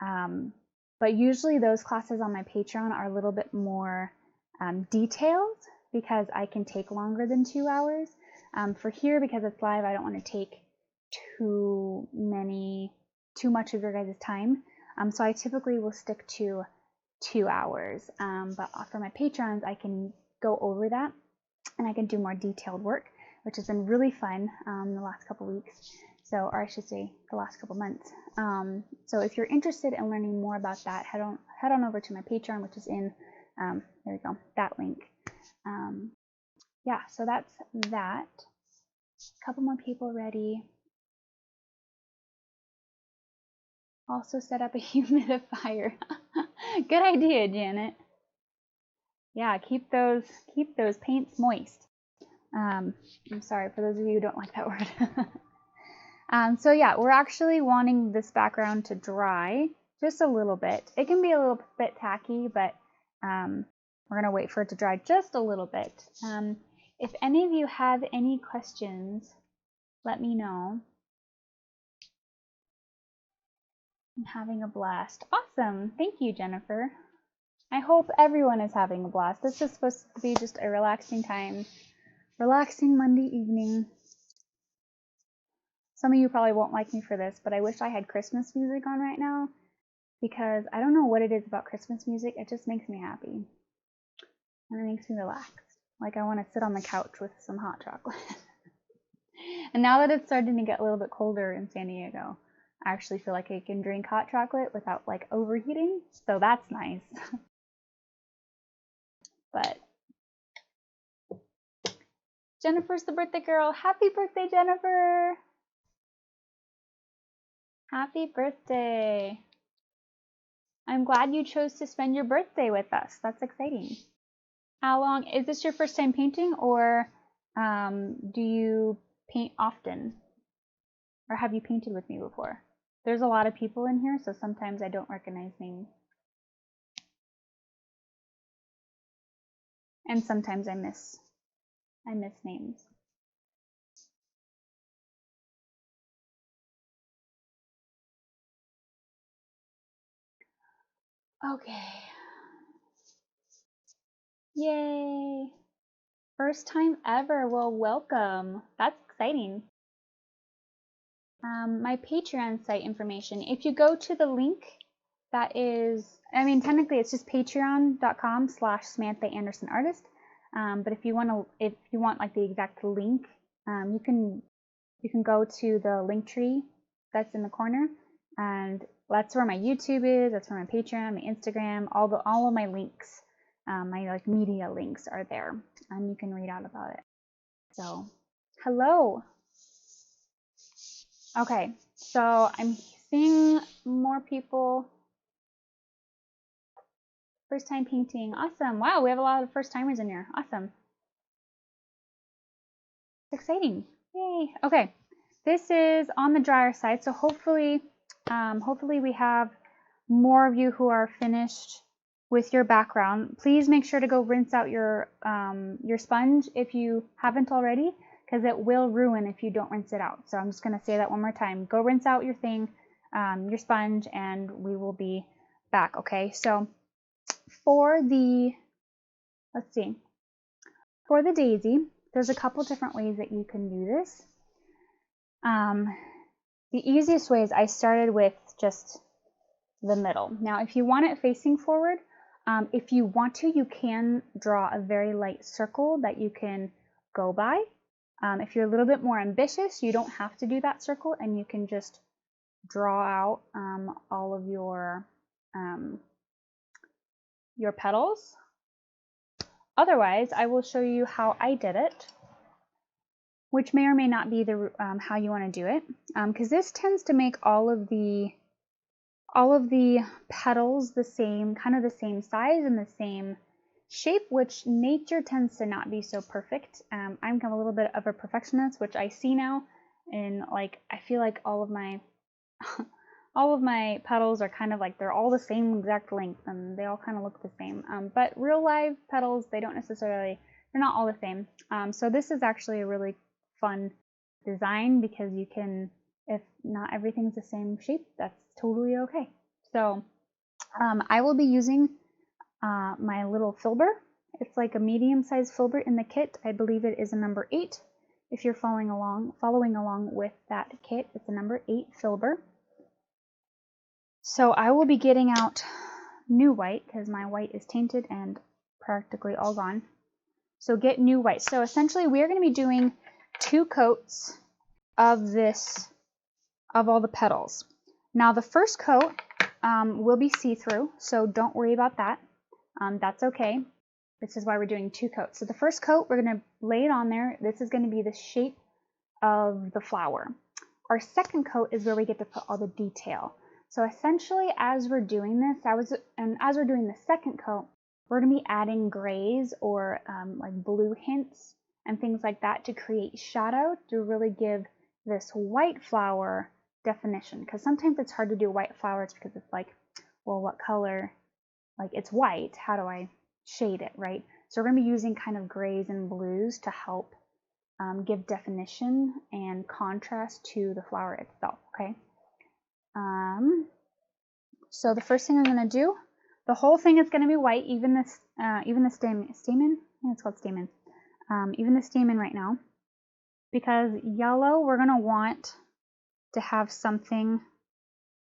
But usually those classes on my Patreon are a little bit more detailed, because I can take longer than 2 hours. For here, because it's live, I don't want to take too much of your guys' time. So I typically will stick to 2 hours. But for my patrons, I can go over that, and I can do more detailed work, which has been really fun the last couple weeks. So, or I should say the last couple months. So if you're interested in learning more about that, head on over to my Patreon, which is in, there we go, that link. Yeah, so that's that. A couple more people ready. Also set up a humidifier. Good idea, Janet. Yeah, keep those paints moist. I'm sorry for those of you who don't like that word. So yeah, we're actually wanting this background to dry just a little bit. It can be a little bit tacky, but we're gonna wait for it to dry just a little bit. If any of you have any questions, let me know. I'm having a blast. Awesome. Thank you, Jennifer. I hope everyone is having a blast. This is supposed to be just a relaxing time. Relaxing Monday evening. Some of you probably won't like me for this, but I wish I had Christmas music on right now, because I don't know what it is about Christmas music. It just makes me happy. And it makes me relaxed. Like I want to sit on the couch with some hot chocolate. And now that it's starting to get a little bit colder in San Diego, I actually feel like I can drink hot chocolate without like overheating. So that's nice. But Jennifer's the birthday girl. Happy birthday, Jennifer. Happy birthday. I'm glad you chose to spend your birthday with us. That's exciting. How long, is this your first time painting, or do you paint often? Or have you painted with me before? There's a lot of people in here, so sometimes I don't recognize names. And sometimes I miss names. Okay. Yay. First time ever. Well, welcome. That's exciting. My Patreon site information. If you go to the link, that is, I mean, technically it's just patreon.com/Samantha Anderson Artist. But if you want like the exact link, you can go to the link tree that's in the corner, and that's where my YouTube is. That's where my Patreon, my Instagram, all of my links, my like media links are there, and you can read out about it. So, hello. Okay, so I'm seeing more people. First time painting. Awesome. Wow, we have a lot of first timers in here. Awesome. It's exciting. Yay. Okay. This is on the drier side, so hopefully we have more of you who are finished with your background. Please make sure to go rinse out your sponge if you haven't already, because it will ruin if you don't rinse it out. So I'm just going to say that one more time. Go rinse out your thing, your sponge, and we will be back. Okay, so for the let's see. For the daisy, there's a couple different ways that you can do this. The easiest way is I started with just the middle. Now, if you want it facing forward, if you want to, you can draw a very light circle that you can go by. If you're a little bit more ambitious, you don't have to do that circle, and you can just draw out all of your petals. Otherwise, I will show you how I did it, which may or may not be the how you want to do it, because this tends to make all of the petals the same, kind of the same size and the same shape, which nature tends to not be so perfect. I'm a little bit of a perfectionist, which I see now, and like I feel like all of my petals are kind of like they're all the same exact length and they all kind of look the same. But real live petals, they're not all the same. So this is actually a really fun design because you can, if not everything's the same shape, that's totally okay. So I will be using my little filbert. It's like a medium-sized filbert in the kit. I believe it is a number 8. If you're following along with that kit, it's a number 8 filbert. So I will be getting out new white because my white is tainted and practically all gone. So get new white. So essentially we are going to be doing 2 coats of all the petals. Now the first coat will be see-through, so don't worry about that. That's okay. This is why we're doing 2 coats. So the first coat, we're going to lay it on there. This is going to be the shape of the flower. Our second coat is where we get to put all the detail. So essentially, as we're doing this, as we're doing the second coat, we're going to be adding grays or like blue hints and things like that to create shadow to really give this white flower definition. Because sometimes it's hard to do white flowers because it's like, well, what color? Like it's white. How do I shade it, right? So we're going to be using kind of grays and blues to help give definition and contrast to the flower itself. Okay. So the first thing I'm going to do, the whole thing is going to be white, even the stamen. Yeah, it's called stamen. Even the stamen right now, because yellow, we're going to want to have something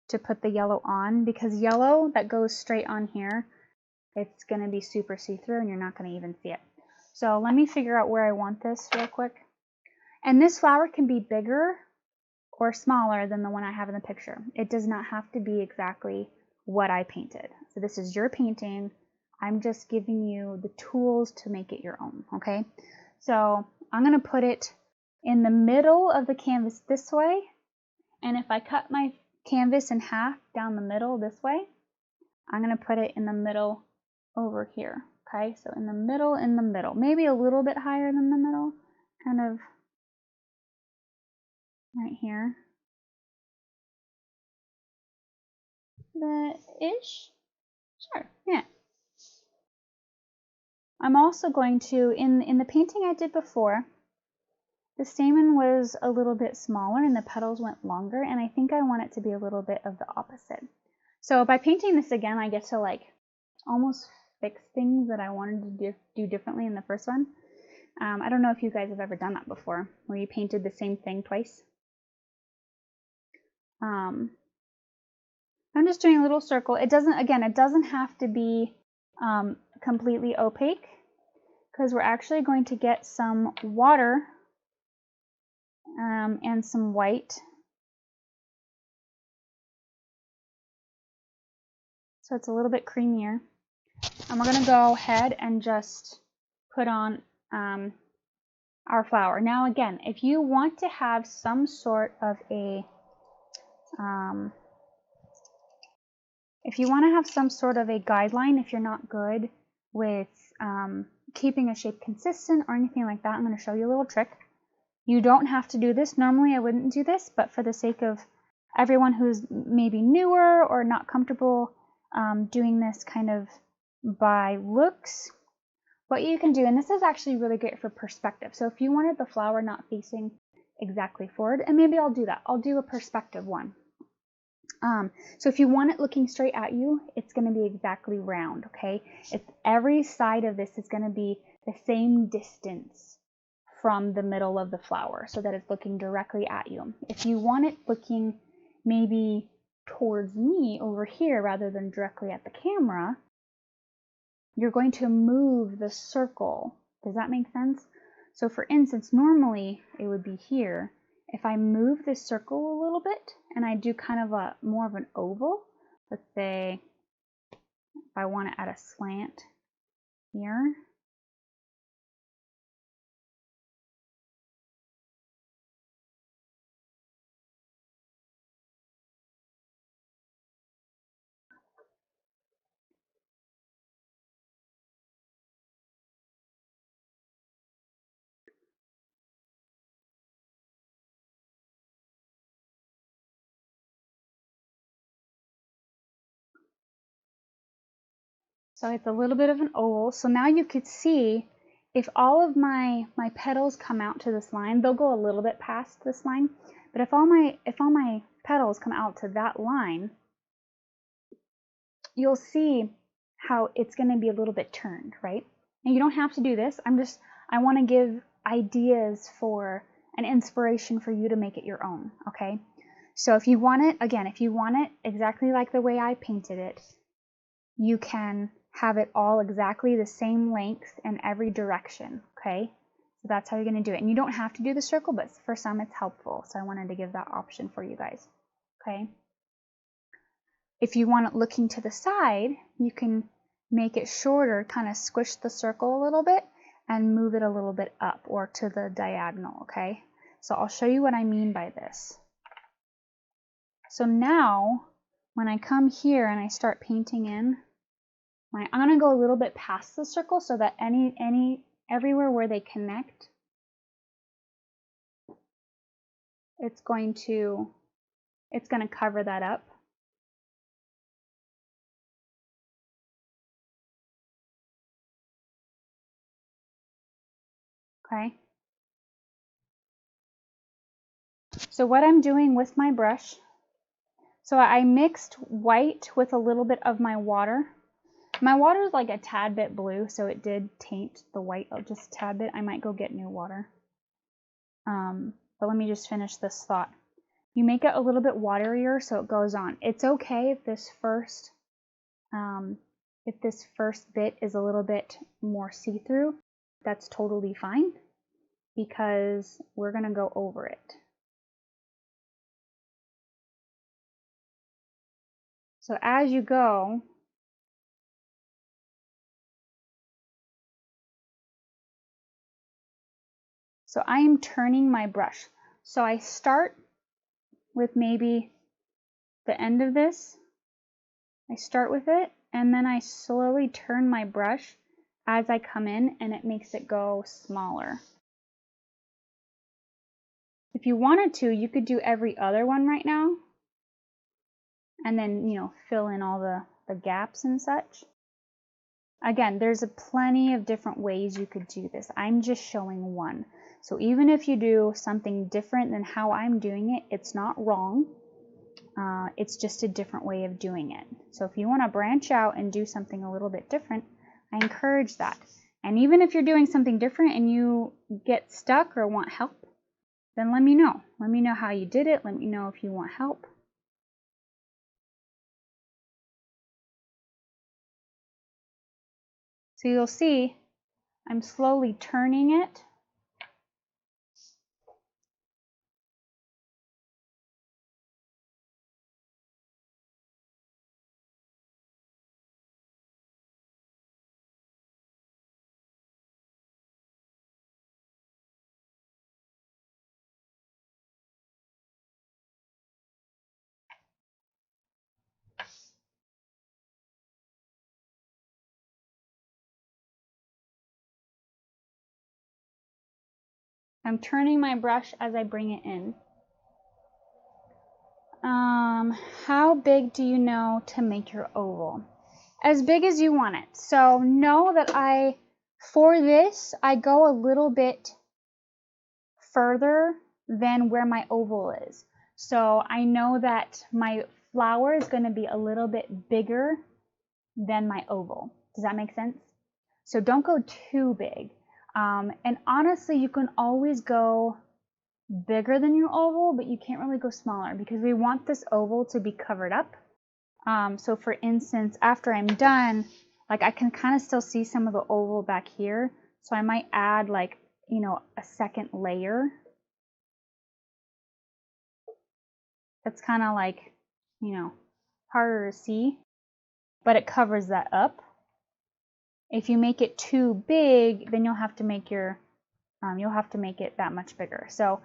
to put the yellow on, because yellow that goes straight on here, it's going to be super see-through and you're not going to even see it. So let me figure out where I want this real quick. And this flower can be bigger or smaller than the one I have in the picture. It does not have to be exactly what I painted. So this is your painting. I'm just giving you the tools to make it your own, okay? So I'm going to put it in the middle of the canvas this way. And if I cut my canvas in half down the middle this way, I'm going to put it in the middle over here, okay? So in the middle, maybe a little bit higher than the middle, kind of right here. Ish? Sure, yeah. I'm also going to, in the painting I did before, the stamen was a little bit smaller and the petals went longer, and I think I want it to be a little bit of the opposite. So by painting this again, I get to like almost fix things that I wanted to do differently in the first one. I don't know if you guys have ever done that before, where you painted the same thing twice. I'm just doing a little circle. It doesn't have to be completely opaque, because we're actually going to get some water and some white. So it's a little bit creamier. And we're going to go ahead and just put on our flower. Now again, if you want to have some sort of a guideline, if you're not good with keeping a shape consistent or anything like that, I'm going to show you a little trick. You don't have to do this. Normally I wouldn't do this, but for the sake of everyone who's maybe newer or not comfortable doing this kind of by looks, what you can do, and this is actually really great for perspective. So if you wanted the flower not facing exactly forward, and maybe I'll do that. I'll do a perspective one. So if you want it looking straight at you, it's going to be exactly round, okay? Every side of this is going to be the same distance from the middle of the flower so that it's looking directly at you. If you want it looking maybe towards me over here rather than directly at the camera, you're going to move the circle. Does that make sense? So for instance, normally it would be here. If I move this circle a little bit and I do kind of a more of an oval, let's say if I want to add a slant here, so it's a little bit of an oval. So now you could see if all of my petals come out to this line, they'll go a little bit past this line. But if all my petals come out to that line, you'll see how it's going to be a little bit turned, right? And you don't have to do this. I want to give ideas for an inspiration for you to make it your own, okay? So if you want it, again, if you want it exactly like the way I painted it, you can have it all exactly the same length in every direction, okay? So that's how you're going to do it. And you don't have to do the circle, but for some it's helpful. So I wanted to give that option for you guys, okay? If you want it looking to the side, you can make it shorter, kind of squish the circle a little bit and move it a little bit up or to the diagonal, okay? So I'll show you what I mean by this. So now, when I come here and I start painting in, I'm going to go a little bit past the circle so that everywhere where they connect, it's going to cover that up. Okay. So what I'm doing with my brush, so I mixed white with a little bit of my water. My water is like a tad bit blue, so it did taint the white just a tad bit. I might go get new water. But let me just finish this thought. You make it a little bit waterier so it goes on. It's okay if this first bit is a little bit more see-through. That's totally fine because we're going to go over it. So as you go, so I am turning my brush. So I start with maybe the end of this. I start with it and then I slowly turn my brush as I come in and it makes it go smaller. If you wanted to, you could do every other one right now and then, you know, fill in all the gaps and such. Again, there's plenty of different ways you could do this. I'm just showing one. So even if you do something different than how I'm doing it, it's not wrong. It's just a different way of doing it. So if you want to branch out and do something a little bit different, I encourage that. And even if you're doing something different and you get stuck or want help, then let me know. Let me know how you did it. Let me know if you want help. So you'll see I'm slowly turning it. I'm turning my brush as I bring it in. How big do you know to make your oval? As big as you want it. So know that for this, I go a little bit further than where my oval is. So I know that my flower is going to be a little bit bigger than my oval. Does that make sense? So don't go too big. And honestly, you can always go bigger than your oval, but you can't really go smaller because we want this oval to be covered up. So for instance, after I'm done, like I can kind of still see some of the oval back here. So I might add like, you know, a second layer. That's kind of like, you know, harder to see, but it covers that up. If you make it too big, then you'll have to make your, you'll have to make it that much bigger. So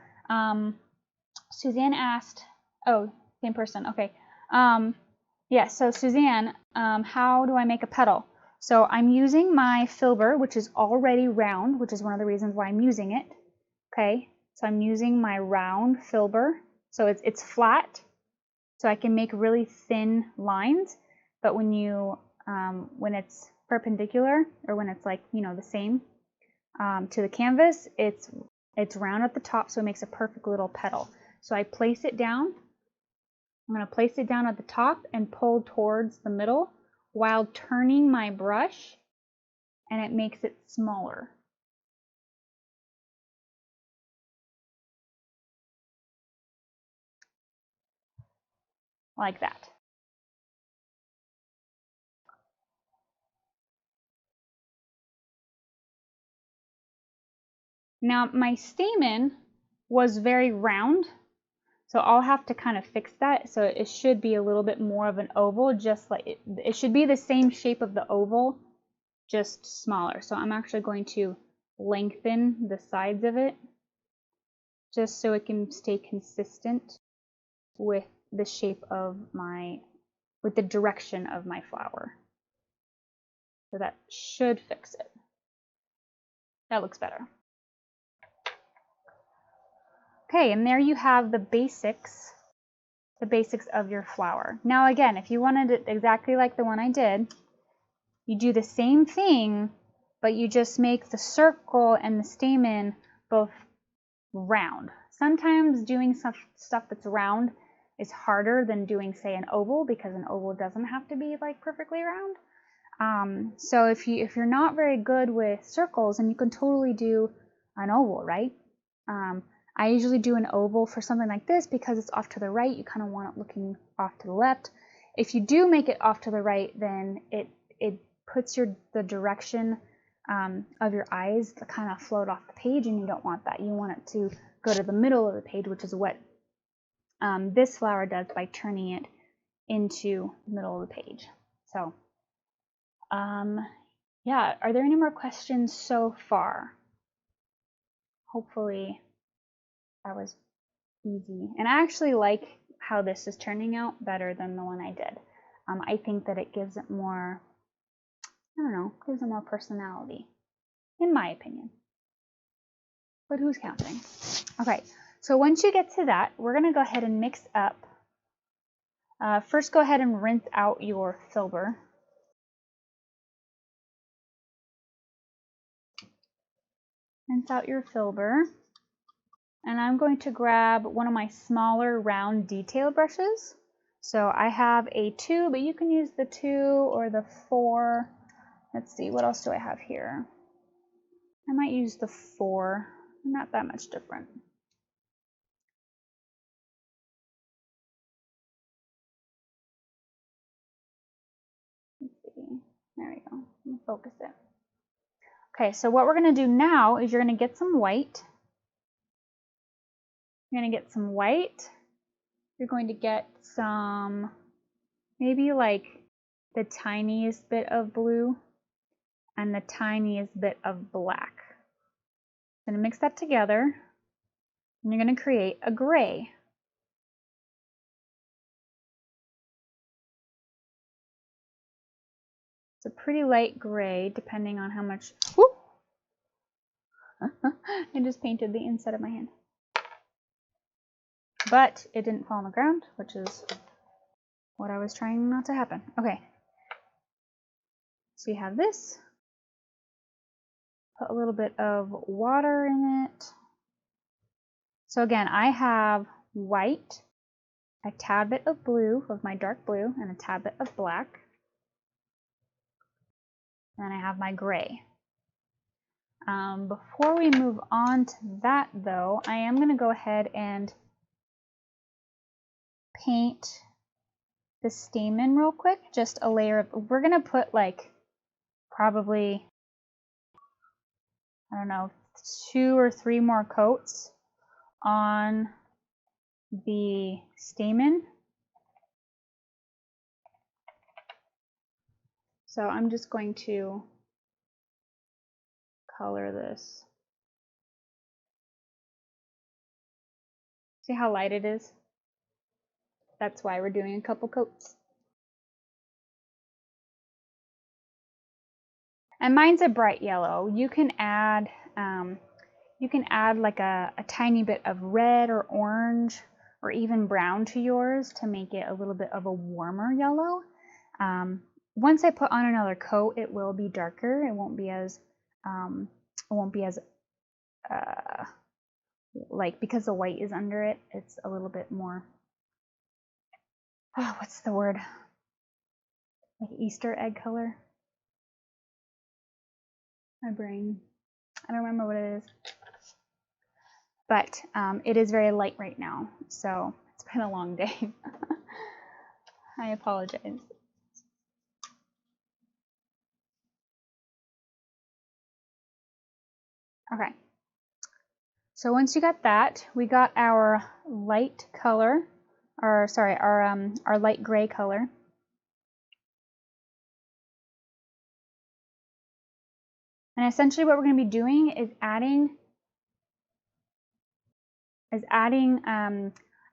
Suzanne asked, oh, same person, okay. Yeah, so Suzanne, how do I make a petal? So I'm using my filbert, which is already round, which is one of the reasons why I'm using it. Okay, so I'm using my round filbert. So it's flat, so I can make really thin lines. But when you when it's perpendicular, or when it's like, you know, the same to the canvas, it's round at the top, so it makes a perfect little petal. So I place it down. I'm going to place it down at the top and pull towards the middle while turning my brush, and it makes it smaller. Like that. Now my stamen was very round, so I'll have to kind of fix that. So it should be a little bit more of an oval, just like it should be the same shape of the oval, just smaller. So I'm actually going to lengthen the sides of it just so it can stay consistent with the shape of my, with the direction of my flower. So that should fix it. That looks better. Okay, and there you have the basics of your flower. Now again, if you wanted it exactly like the one I did, you do the same thing, but you just make the circle and the stamen both round. Sometimes doing stuff that's round is harder than doing, say, an oval, because an oval doesn't have to be like perfectly round. So if you're not very good with circles, then you can totally do an oval, right? I usually do an oval for something like this because it's off to the right. You kind of want it looking off to the left. If you do make it off to the right, then it puts the direction of your eyes to kind of float off the page, and you don't want that. You want it to go to the middle of the page, which is what this flower does by turning it into the middle of the page. So yeah, are there any more questions so far? Hopefully that was easy. And I actually like how this is turning out better than the one I did. I think that it gives it more, I don't know, gives it more personality, in my opinion. But who's counting? Okay, so once you get to that, we're going to go ahead and mix up. First, go ahead and rinse out your filbert. Rinse out your filbert. And I'm going to grab one of my smaller round detail brushes. So I have a 2, but you can use the 2 or the 4. Let's see, what else do I have here? I might use the 4. Not that much different. Let's see. There we go. Let me focus it. Okay, so what we're going to do now is you're going to get some white. You're going to get some white. You're going to get some, maybe like the tiniest bit of blue and the tiniest bit of black. I'm going to mix that together, and you're going to create a gray. It's a pretty light gray, depending on how much. Whoop! I just painted the inside of my hand. But it didn't fall on the ground, which is what I was trying not to happen. Okay. So you have this. Put a little bit of water in it. So again, I have white a tad bit of blue, of my dark blue, and a tad bit of black. And then I have my gray. Before we move on to that though, I am going to go ahead and paint the stamen real quick. Just a layer of, we're going to put like probably, I don't know, 2 or 3 more coats on the stamen. So I'm just going to color this. See how light it is? That's why we're doing a couple coats. And mine's a bright yellow. You can add like a tiny bit of red or orange or even brown to yours to make it a little bit of a warmer yellow. Once I put on another coat, it will be darker. It won't be as like, because the white is under it, it's a little bit more, oh, what's the word? Like Easter egg color. My brain, I don't remember what it is. But it is very light right now, so it's been a long day. I apologize. Okay. So once you got that, we got our light color, or sorry, our light gray color. And essentially what we're going to be doing is adding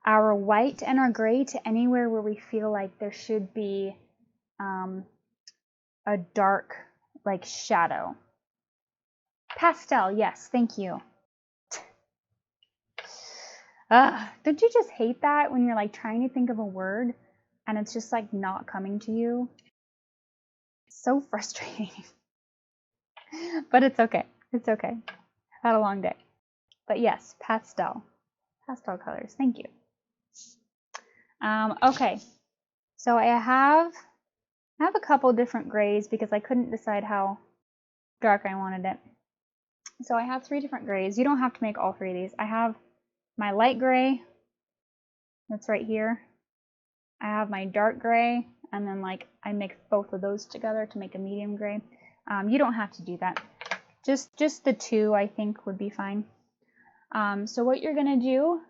our white and our gray to anywhere where we feel like there should be a dark, like, shadow. Pastel, yes, thank you. Don't you just hate that when you're like trying to think of a word and it's just like not coming to you? It's so frustrating. But it's okay. It's okay. Had a long day. But yes, pastel. Pastel colors. Thank you. Okay. So I have a couple different grays because I couldn't decide how dark I wanted it. So I have 3 different grays. You don't have to make all 3 of these. I have my light gray. That's right here. I have my dark gray, and then like I mix both of those together to make a medium gray. You don't have to do that. Just the 2 I think would be fine. So what you're gonna do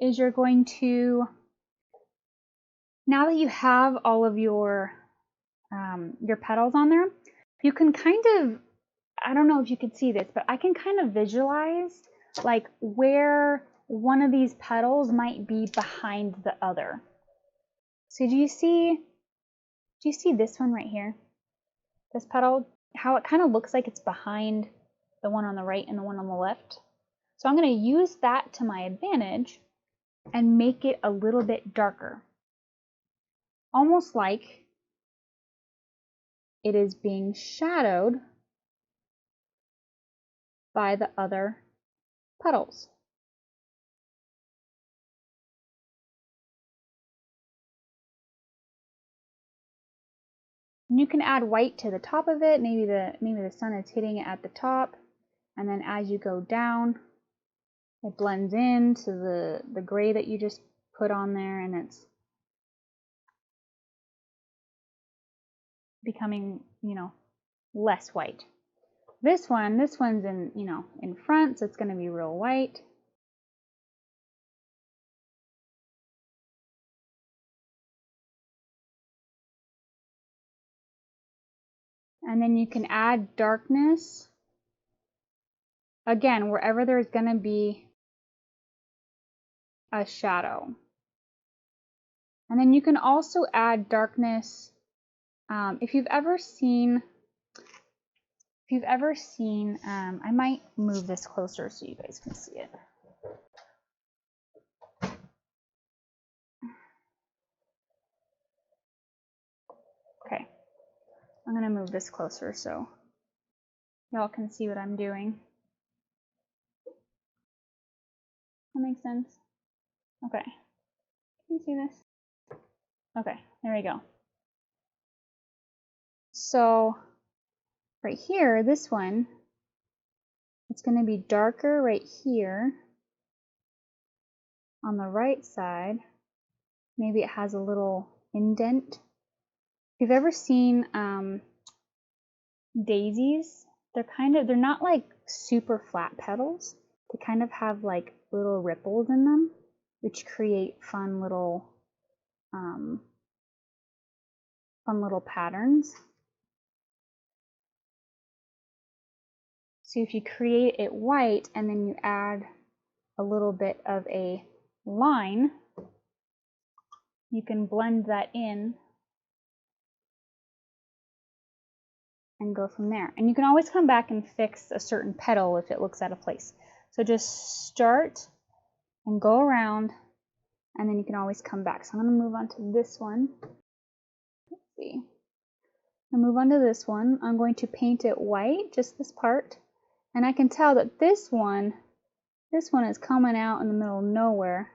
is you're going to, now that you have all of your petals on there, you can kind of, I don't know if you could see this, but I can kind of visualize like where one of these petals might be behind the other. So do you see this one right here? This petal, how it kind of looks like it's behind the one on the right and the one on the left. So I'm going to use that to my advantage and make it a little bit darker. Almost like it is being shadowed by the other petals. And you can add white to the top of it. Maybe the sun is hitting it at the top, and then as you go down, it blends into the gray that you just put on there, and it's becoming, less white. This one's in, in front, so it's going to be real white. And then you can add darkness, again, wherever there's going to be a shadow. And then you can also add darkness, if you've ever seen, I might move this closer so you guys can see it. Okay, I'm going to move this closer so y'all can see what I'm doing. That makes sense? Okay. you see this? Okay, there we go. So right here, this one, it's going to be darker right here on the right side. Maybe it has a little indent. If you've ever seen daisies, they're not like super flat petals. They kind of have like little ripples in them, which create fun little patterns. So if you create it white and then you add a little bit of a line, you can blend that in and go from there. And you can always come back and fix a certain petal if it looks out of place. So just start and go around, and then you can always come back. So I'm going to move on to this one. Let's see. I'll move on to this one. I'm going to paint it white, just this part. And I can tell that this one is coming out in the middle of nowhere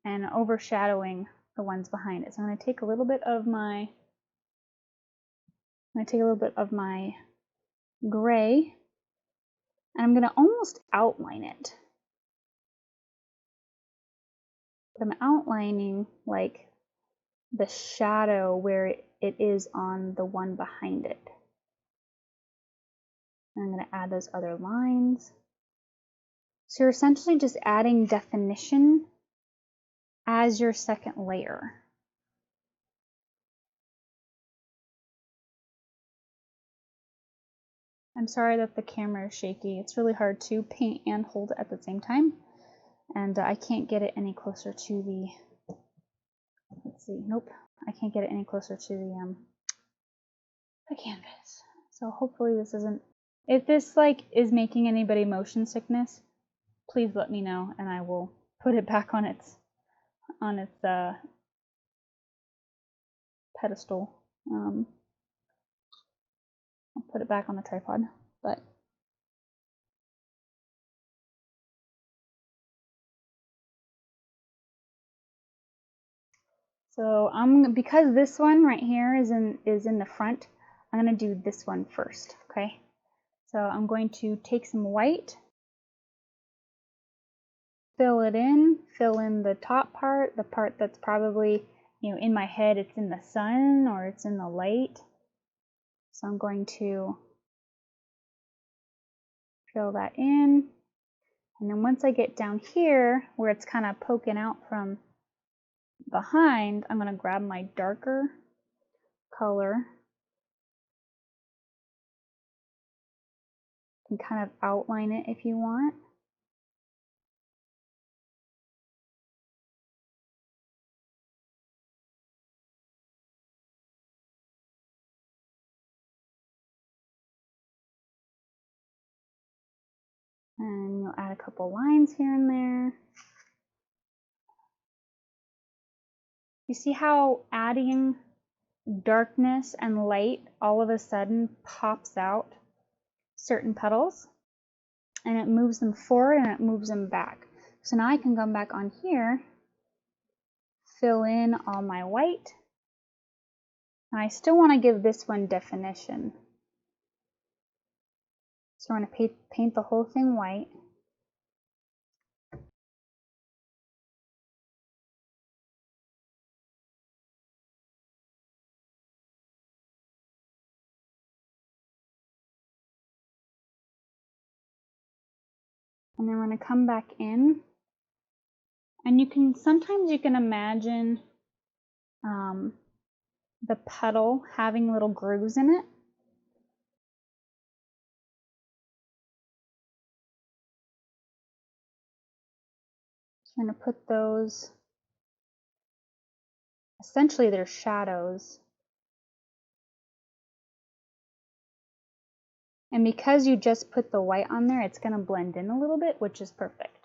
and overshadowing the ones behind it. So I'm going to take a little bit of my gray, and I'm going to almost outline it. But I'm outlining like the shadow where it is on the one behind it. And I'm going to add those other lines. So you're essentially just adding definition as your second layer. I'm sorry that the camera is shaky. It's really hard to paint and hold it at the same time. And I can't get it any closer to the, let's see, nope. I can't get it any closer to the canvas. So hopefully this isn't, if this like is making anybody motion sickness, please let me know and I will put it back on its pedestal. I'll put it back on the tripod, but so because this one right here is in the front, I'm going to do this one first, okay? So I'm going to take some white, fill in the top part, the part that's probably, you know, in my head it's in the sun or it's in the light. So I'm going to fill that in. And then once I get down here where it's kind of poking out from behind, I'm going to grab my darker color and kind of outline it if you want. And you'll add a couple lines here and there. You see how adding darkness and light all of a sudden pops out certain petals, and it moves them forward and it moves them back. So now I can come back on here, fill in all my white, and I still want to give this one definition. So I'm going to paint the whole thing white. And then we're going to come back in, and sometimes you can imagine the petal having little grooves in it. So I'm going to put those, essentially they're shadows. And because you just put the white on there, it's going to blend in a little bit, which is perfect.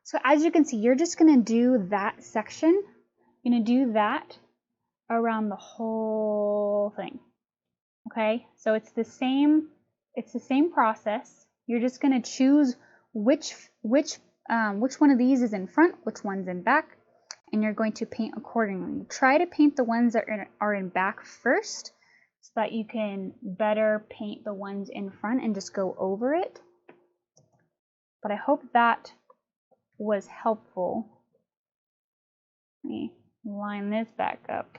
So as you can see, you're just going to do that section. You're going to do that around the whole thing. Okay, so it's the same process. You're just going to choose which one of these is in front, which one's in back, and you're going to paint accordingly. Try to paint the ones that are in back first so that you can better paint the ones in front and just go over it. But I hope that was helpful. Let me line this back up.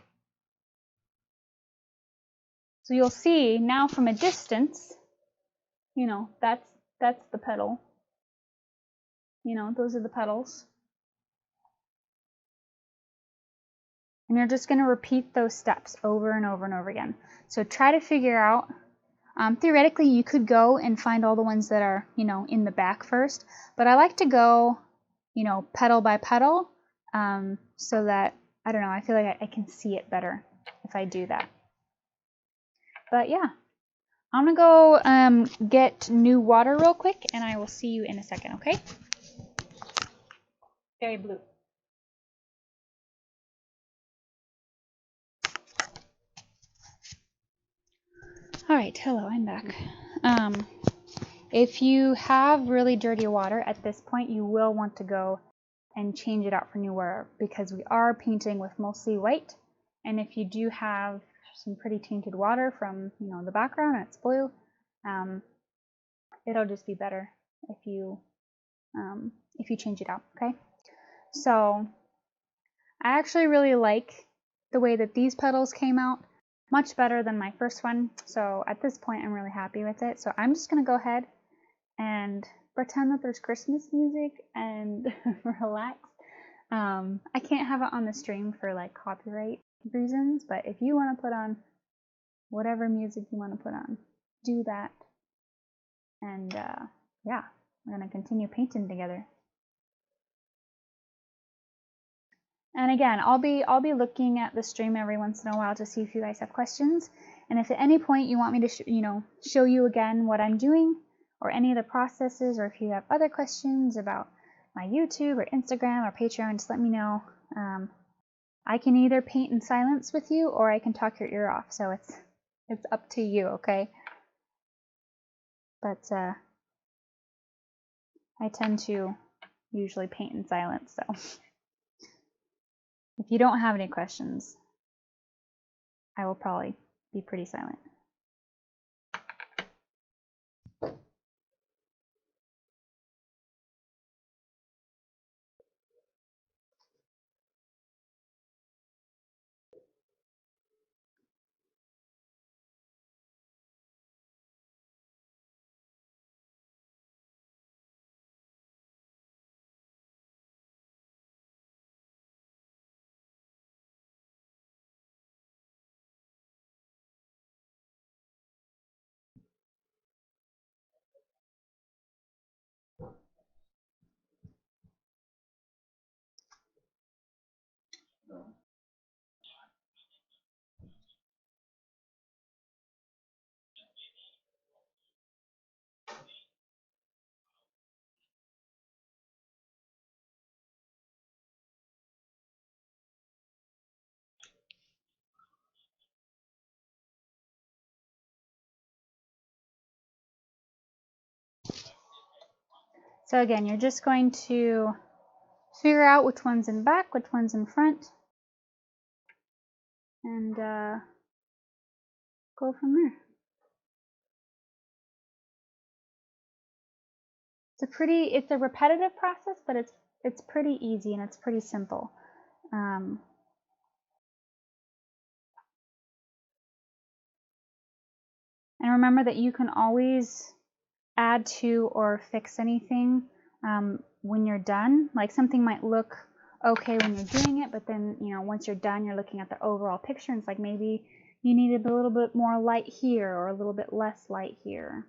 So you'll see now from a distance, you know, that's the petal. You know, those are the petals. And you're just going to repeat those steps over and over and over again. So try to figure out, theoretically you could go and find all the ones that are, you know, in the back first, but I like to go, you know, petal by petal, so that, I don't know, I feel like I can see it better if I do that. But yeah, I'm going to go get new water real quick, and I will see you in a second, okay? Very blue. All right, hello, I'm back. If you have really dirty water at this point, you will want to go and change it out for new water, because we are painting with mostly white. And if you do have some pretty tainted water from, you know, the background and it's blue, it'll just be better if you change it out, okay? So I actually really like the way that these petals came out, much better than my first one. So at this point, I'm really happy with it. So I'm just gonna go ahead and pretend that there's Christmas music and relax. I can't have it on the stream for like copyright reasons, but if you want to put on whatever music you want to put on, do that. And yeah, we're gonna continue painting together. And again, I'll be looking at the stream every once in a while to see if you guys have questions. And if at any point you want me to show you again what I'm doing, or any of the processes, or if you have other questions about my YouTube or Instagram or Patreon, just let me know. I can either paint in silence with you, or I can talk your ear off. So it's up to you, okay? But I tend to usually paint in silence, so if you don't have any questions, I will probably be pretty silent. So again, you're just going to figure out which one's in back, which one's in front, and go from there. It's a repetitive process, but it's pretty easy and it's pretty simple. And remember that you can always add to or fix anything when you're done. Like something might look okay when you're doing it, but then, you know, once you're done, you're looking at the overall picture, and it's like maybe you needed a little bit more light here or a little bit less light here.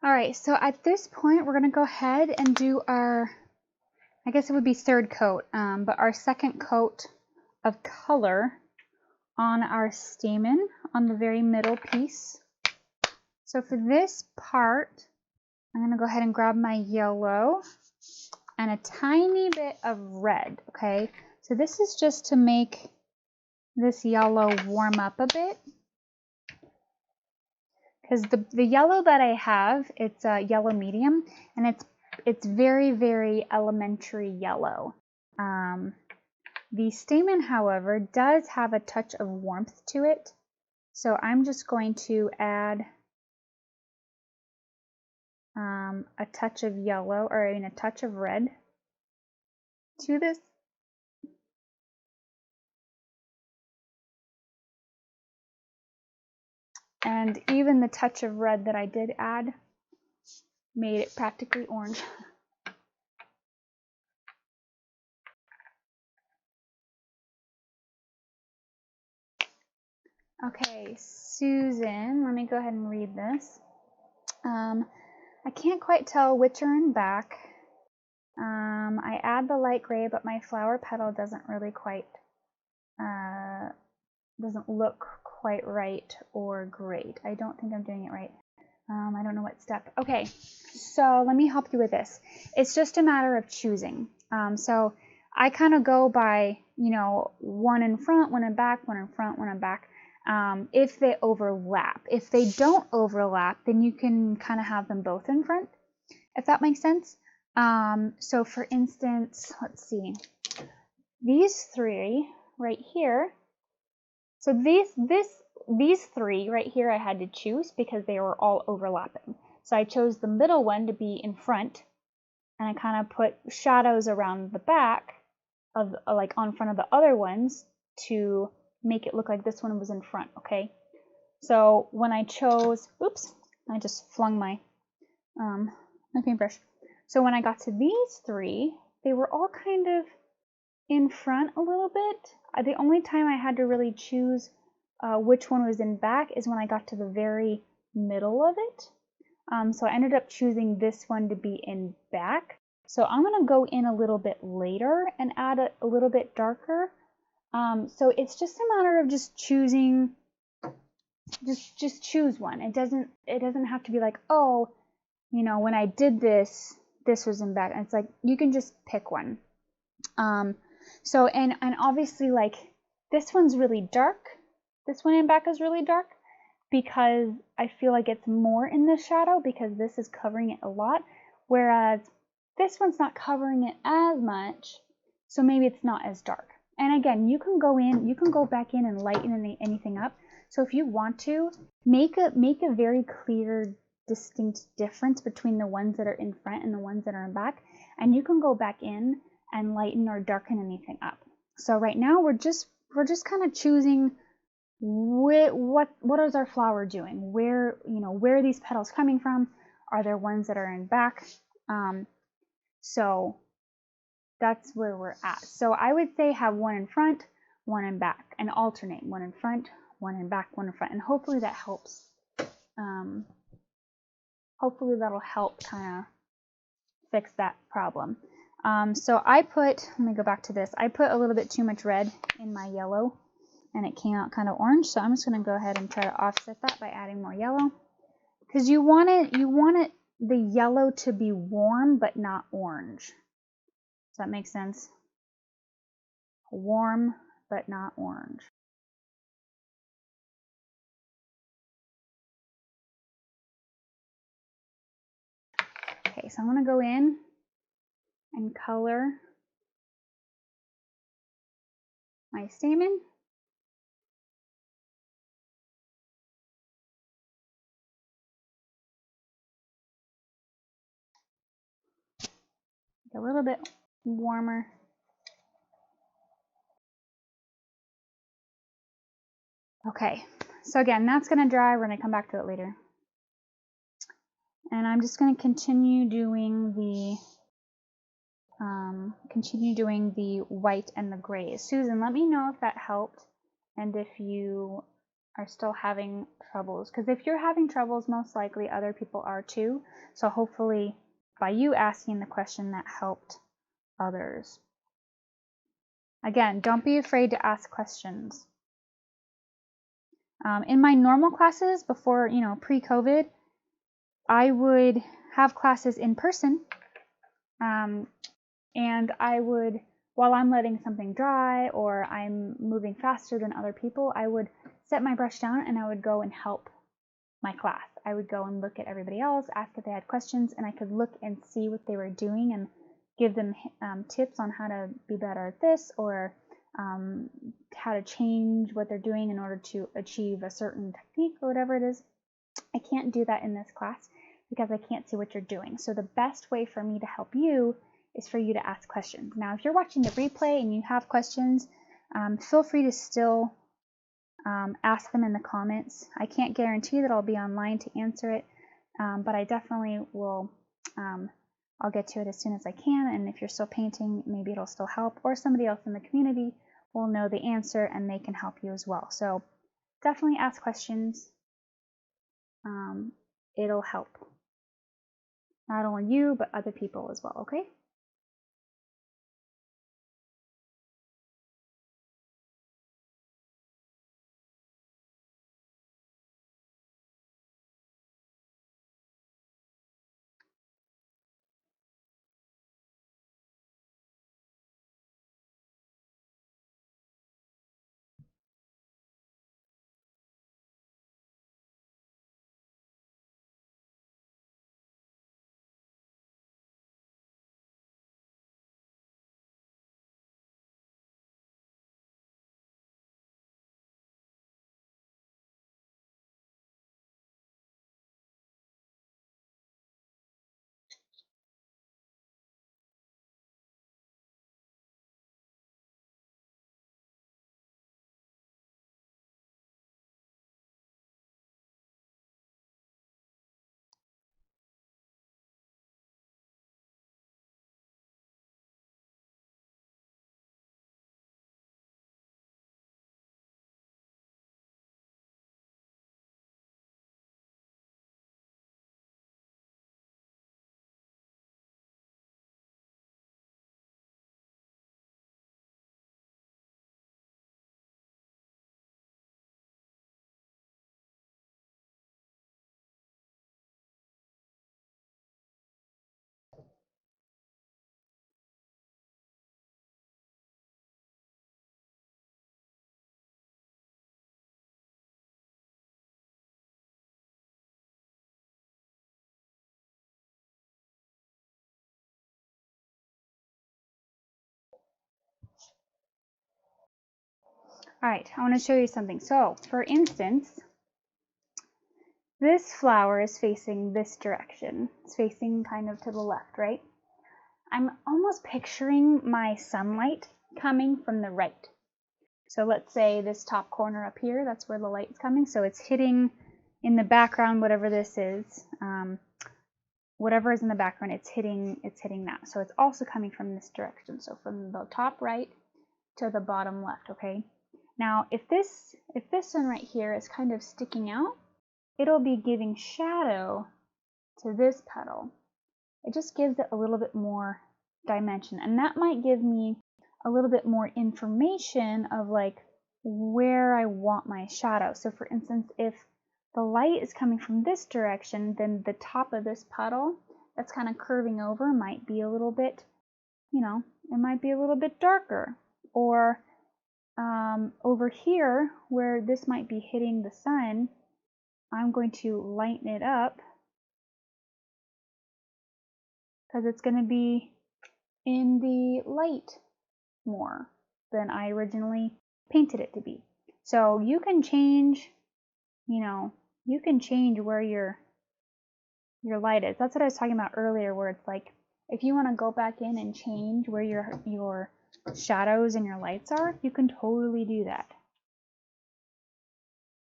All right, so at this point, we're going to go ahead and do our, I guess it would be third coat, but our second coat of color on our stamen on the very middle piece. So for this part, I'm going to go ahead and grab my yellow and a tiny bit of red, okay? So this is just to make this yellow warm up a bit. Because the yellow that I have, it's a yellow medium, and it's very, very elementary yellow. The stamen, however, does have a touch of warmth to it. So I'm just going to add a touch of yellow, or I mean a touch of red to this. And even the touch of red that I did add made it practically orange. Okay, Susan, let me go ahead and read this. I can't quite tell which are in back. I add the light gray, but my flower petal doesn't really quite, doesn't look quite right or great. I don't think I'm doing it right. I don't know what step. Okay, so let me help you with this. It's just a matter of choosing. So I kind of go by, you know, one in front, one in back, one in front, one in back. If they overlap. If they don't overlap, then you can kind of have them both in front, if that makes sense. So for instance, let's see, these three right here. So these three right here I had to choose because they were all overlapping. So I chose the middle one to be in front, and I kind of put shadows around the back of, like on front of the other ones to make it look like this one was in front, okay? So when I chose, oops, I just flung my paintbrush. So when I got to these three, they were all kind of in front a little bit. The only time I had to really choose which one was in back is when I got to the very middle of it. So I ended up choosing this one to be in back. So I'm going to go in a little bit later and add a little bit darker. So it's just a matter of just choosing, just choose one. It doesn't have to be like, oh, you know, when I did this, this was in back. And it's like, you can just pick one. So, and obviously, like, this one's really dark. This one in back is really dark because I feel like it's more in the shadow because this is covering it a lot, whereas this one's not covering it as much, so maybe it's not as dark. And again, you can go back in and lighten anything up. So if you want to, make a very clear, distinct difference between the ones that are in front and the ones that are in back, and you can go back in and lighten or darken anything up. So right now we're just kind of choosing what is our flower doing? Where are these petals coming from? Are there ones that are in back? So that's where we're at. So I would say have one in front, one in back, and alternate one in front, one in back, one in front, and hopefully that helps. Hopefully that'll help kind of fix that problem. So let me go back to this. I put a little bit too much red in my yellow and it came out kind of orange. So I'm just going to go ahead and try to offset that by adding more yellow. Because you want the yellow to be warm but not orange. Does that make sense? Warm but not orange. Okay, so I'm going to go in and color my stamen. A little bit warmer. Okay, so again, that's going to dry. We're going to come back to it later. And I'm just going to continue doing the white and the gray. Susan, let me know if that helped and if you are still having troubles. Because if you're having troubles, most likely other people are too. So hopefully by you asking the question, that helped others. Again, don't be afraid to ask questions. In my normal classes before, pre-COVID, I would have classes in person, and I would, while I'm letting something dry or I'm moving faster than other people, I would set my brush down and I would go and help my class. I would go and look at everybody else, ask if they had questions, and I could look and see what they were doing and give them tips on how to be better at this, or how to change what they're doing in order to achieve a certain technique or whatever it is. I can't do that in this class because I can't see what you're doing. So the best way for me to help you is for you to ask questions. Now, if you're watching the replay and you have questions, feel free to still ask them in the comments. I can't guarantee that I'll be online to answer it, but I definitely will. I'll get to it as soon as I can, and if you're still painting, maybe it'll still help, or somebody else in the community will know the answer and they can help you as well. So definitely ask questions. It'll help. Not only you, but other people as well, okay? All right, I want to show you something. So, for instance, this flower is facing this direction. It's facing kind of to the left, right? I'm almost picturing my sunlight coming from the right. So let's say this top corner up here, that's where the light's coming. So it's hitting in the background, whatever this is, whatever is in the background, it's hitting that. So it's also coming from this direction. So from the top right to the bottom left, okay? Now, if this one right here is kind of sticking out, it'll be giving shadow to this petal. It just gives it a little bit more dimension, and that might give me a little bit more information of like where I want my shadow. So for instance, if the light is coming from this direction, then the top of this petal that's kind of curving over might be a little bit, it might be a little bit darker. Or over here, where this might be hitting the sun, I'm going to lighten it up because it's going to be in the light more than I originally painted it to be. So you can change, you can change where your light is. That's what I was talking about earlier, where it's like if you want to go back in and change where your shadows and your lights are, you can totally do that.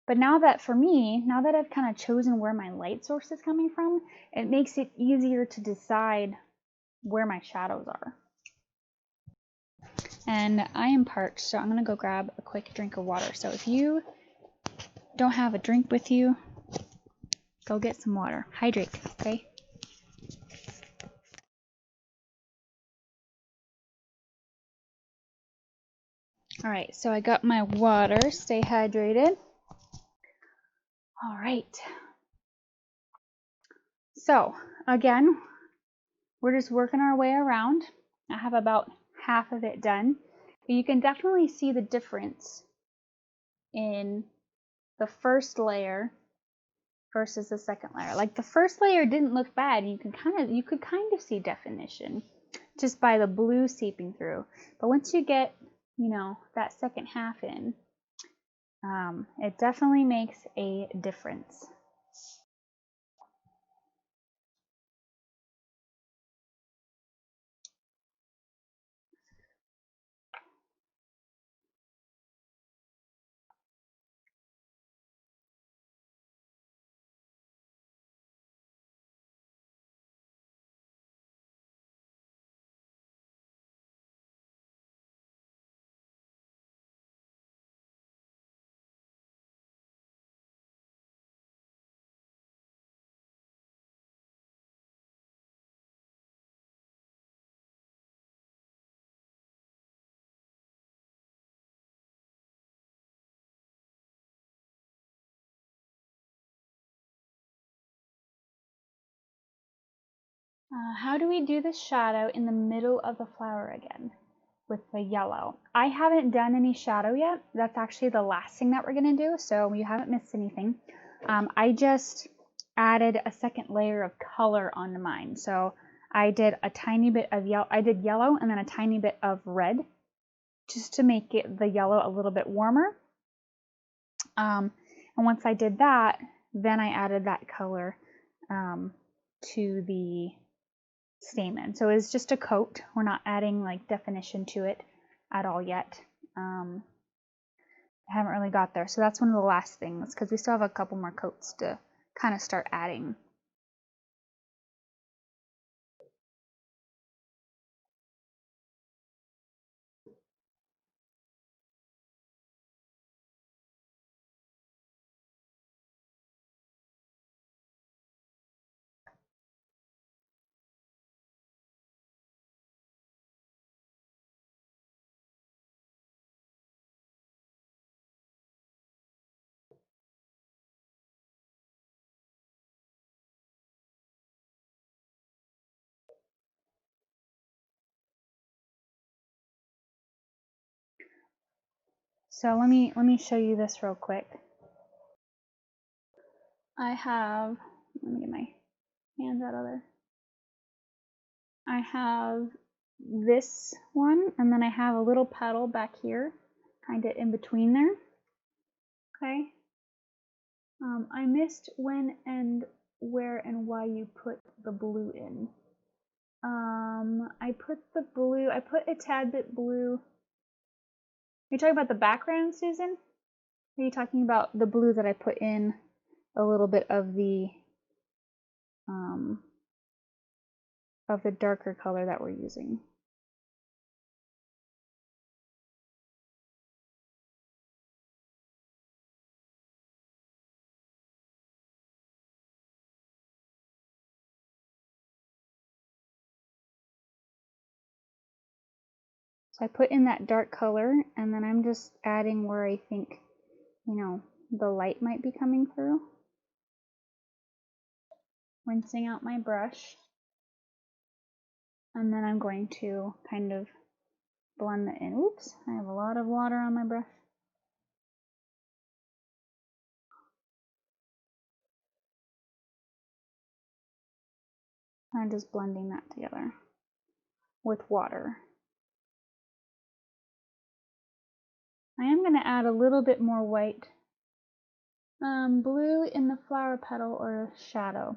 But now that I've kind of chosen where my light source is coming from, it makes it easier to decide where my shadows are. And I am parched, so I'm going to go grab a quick drink of water. So if you don't have a drink with you, go get some water. Hydrate, okay? All right, so I got my water. Stay hydrated. All right. So again, we're just working our way around. I have about half of it done. But you can definitely see the difference in the first layer versus the second layer. Like the first layer didn't look bad. You could kind of see definition just by the blue seeping through. But once you get, that second half in, it definitely makes a difference. How do we do the shadow in the middle of the flower again with the yellow? I haven't done any shadow yet. That's actually the last thing that we're going to do, so you haven't missed anything. I just added a second layer of color onto mine. So I did a tiny bit of yellow. I did yellow and then a tiny bit of red just to make the yellow a little bit warmer. And once I did that, then I added that color to the stamen. So it's just a coat. We're not adding like definition to it at all yet. I haven't really got there. So that's one of the last things because we still have a couple more coats to kind of start adding. So let me show you this real quick. Let me get my hands out of there. I have this one, and then I have a little petal back here, kind of in between there. Okay. I missed when and where and why you put the blue in. I put a tad bit blue. Are you talking about the background, Susan? Are you talking about the blue that I put in a little bit of the darker color that we're using? So I put in that dark color, and then I'm just adding where I think, the light might be coming through. Rinsing out my brush. And then I'm going to kind of blend it in. Oops, I have a lot of water on my brush. I'm just blending that together with water. I am going to add a little bit more white blue in the flower petal or shadow.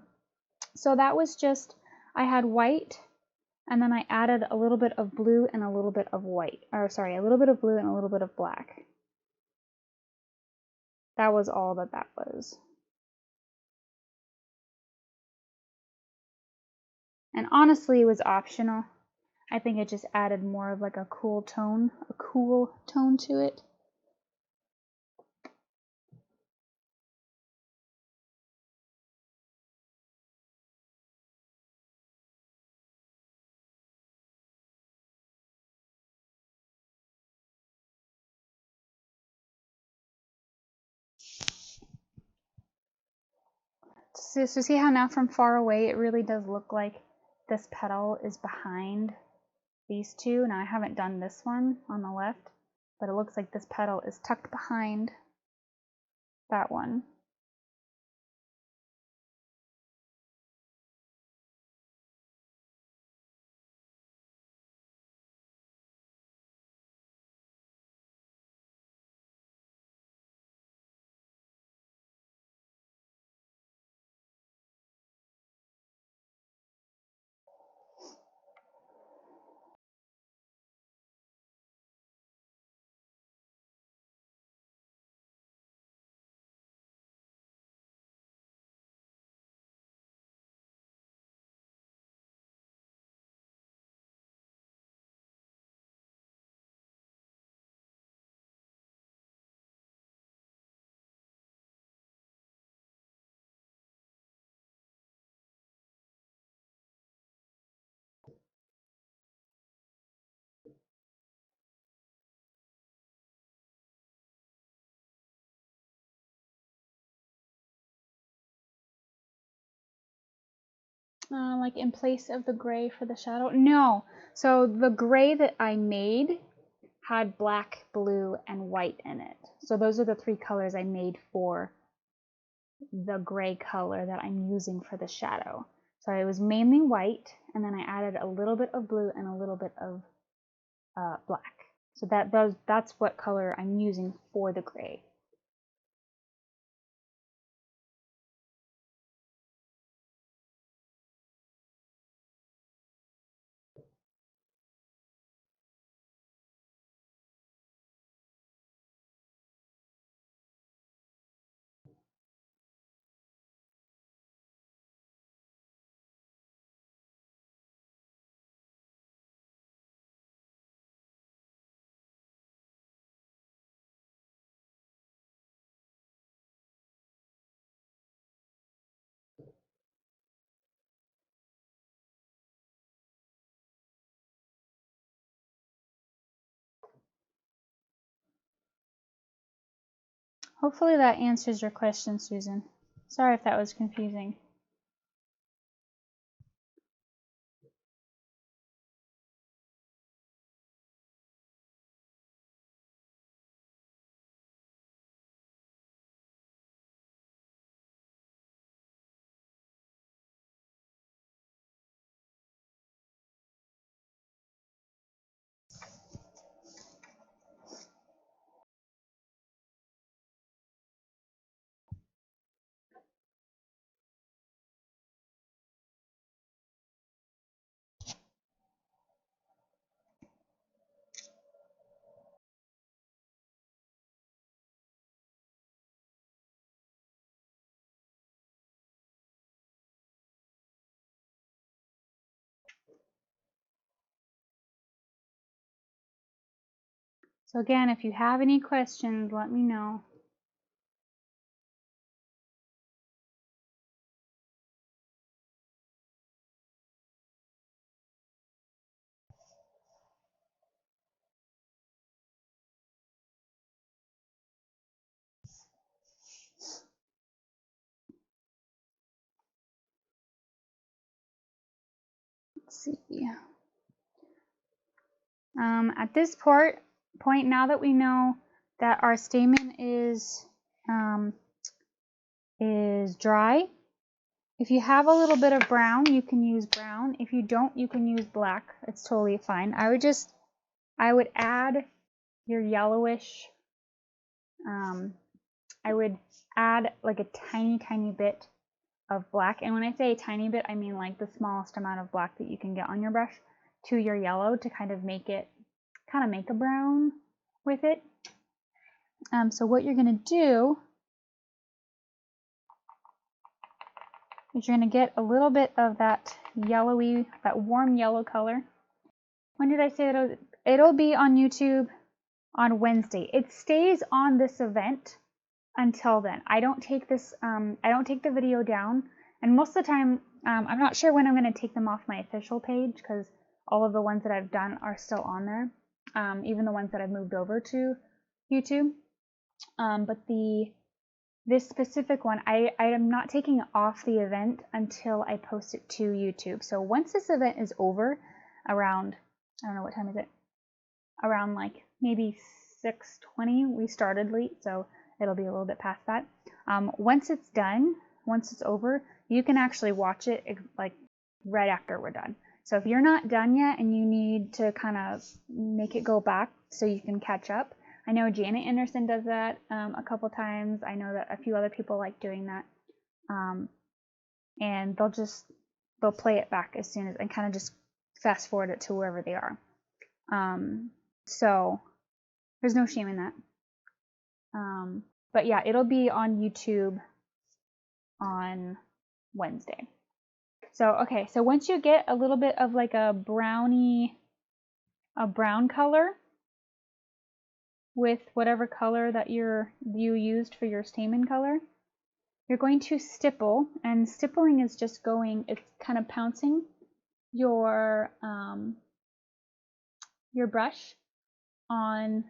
So that was just, I had white and then I added a little bit of blue and a little bit of white, or sorry, a little bit of blue and a little bit of black. That was all that was. And honestly, it was optional. I think it just added more of like a cool tone to it. So see how now from far away it really does look like this petal is behind these two. Now I haven't done this one on the left, but it looks like this petal is tucked behind that one. Like in place of the gray for the shadow? No. So the gray that I made had black, blue, and white in it. So those are the three colors I made for the gray color that I'm using for the shadow. So it was mainly white, and then I added a little bit of blue and a little bit of black. So that's what color I'm using for the gray. Hopefully that answers your question, Susan. Sorry if that was confusing. So again, if you have any questions, let me know. Let's see. At this point, now that we know that our stamen is dry, If you have a little bit of brown, you can use brown. If you don't, you can use black. It's totally fine. I would add your yellowish, I would add like a tiny bit of black. And when I say a tiny bit, I mean like the smallest amount of black that you can get on your brush to your yellow to kind of make a brown with it. So what you're going to do is you're going to get a little bit of that yellowy, that warm yellow color. When did I say that? It'll be on YouTube on Wednesday. It stays on this event until then. I don't take the video down, and most of the time, I'm not sure when I'm going to take them off my official page because all of the ones that I've done are still on there, even the ones that I've moved over to YouTube. But this specific one, I am not taking it off the event until I post it to YouTube. So once this event is over, around, I don't know what time is it, around like maybe 6:20. We started late, so it'll be a little bit past that. Once it's done, once it's over, you can actually watch it like right after we're done. So if you're not done yet and you need to kind of make it go back so you can catch up, I know Janet Anderson does that a couple times. I know that a few other people like doing that. And they'll play it back as soon as, and kind of just fast forward it to wherever they are. So there's no shame in that. But yeah, it'll be on YouTube on Wednesday. So, okay, so once you get a little bit of like a brown color with whatever color that you used for your stamen color, you're going to stipple, and stippling is just it's kind of pouncing your brush on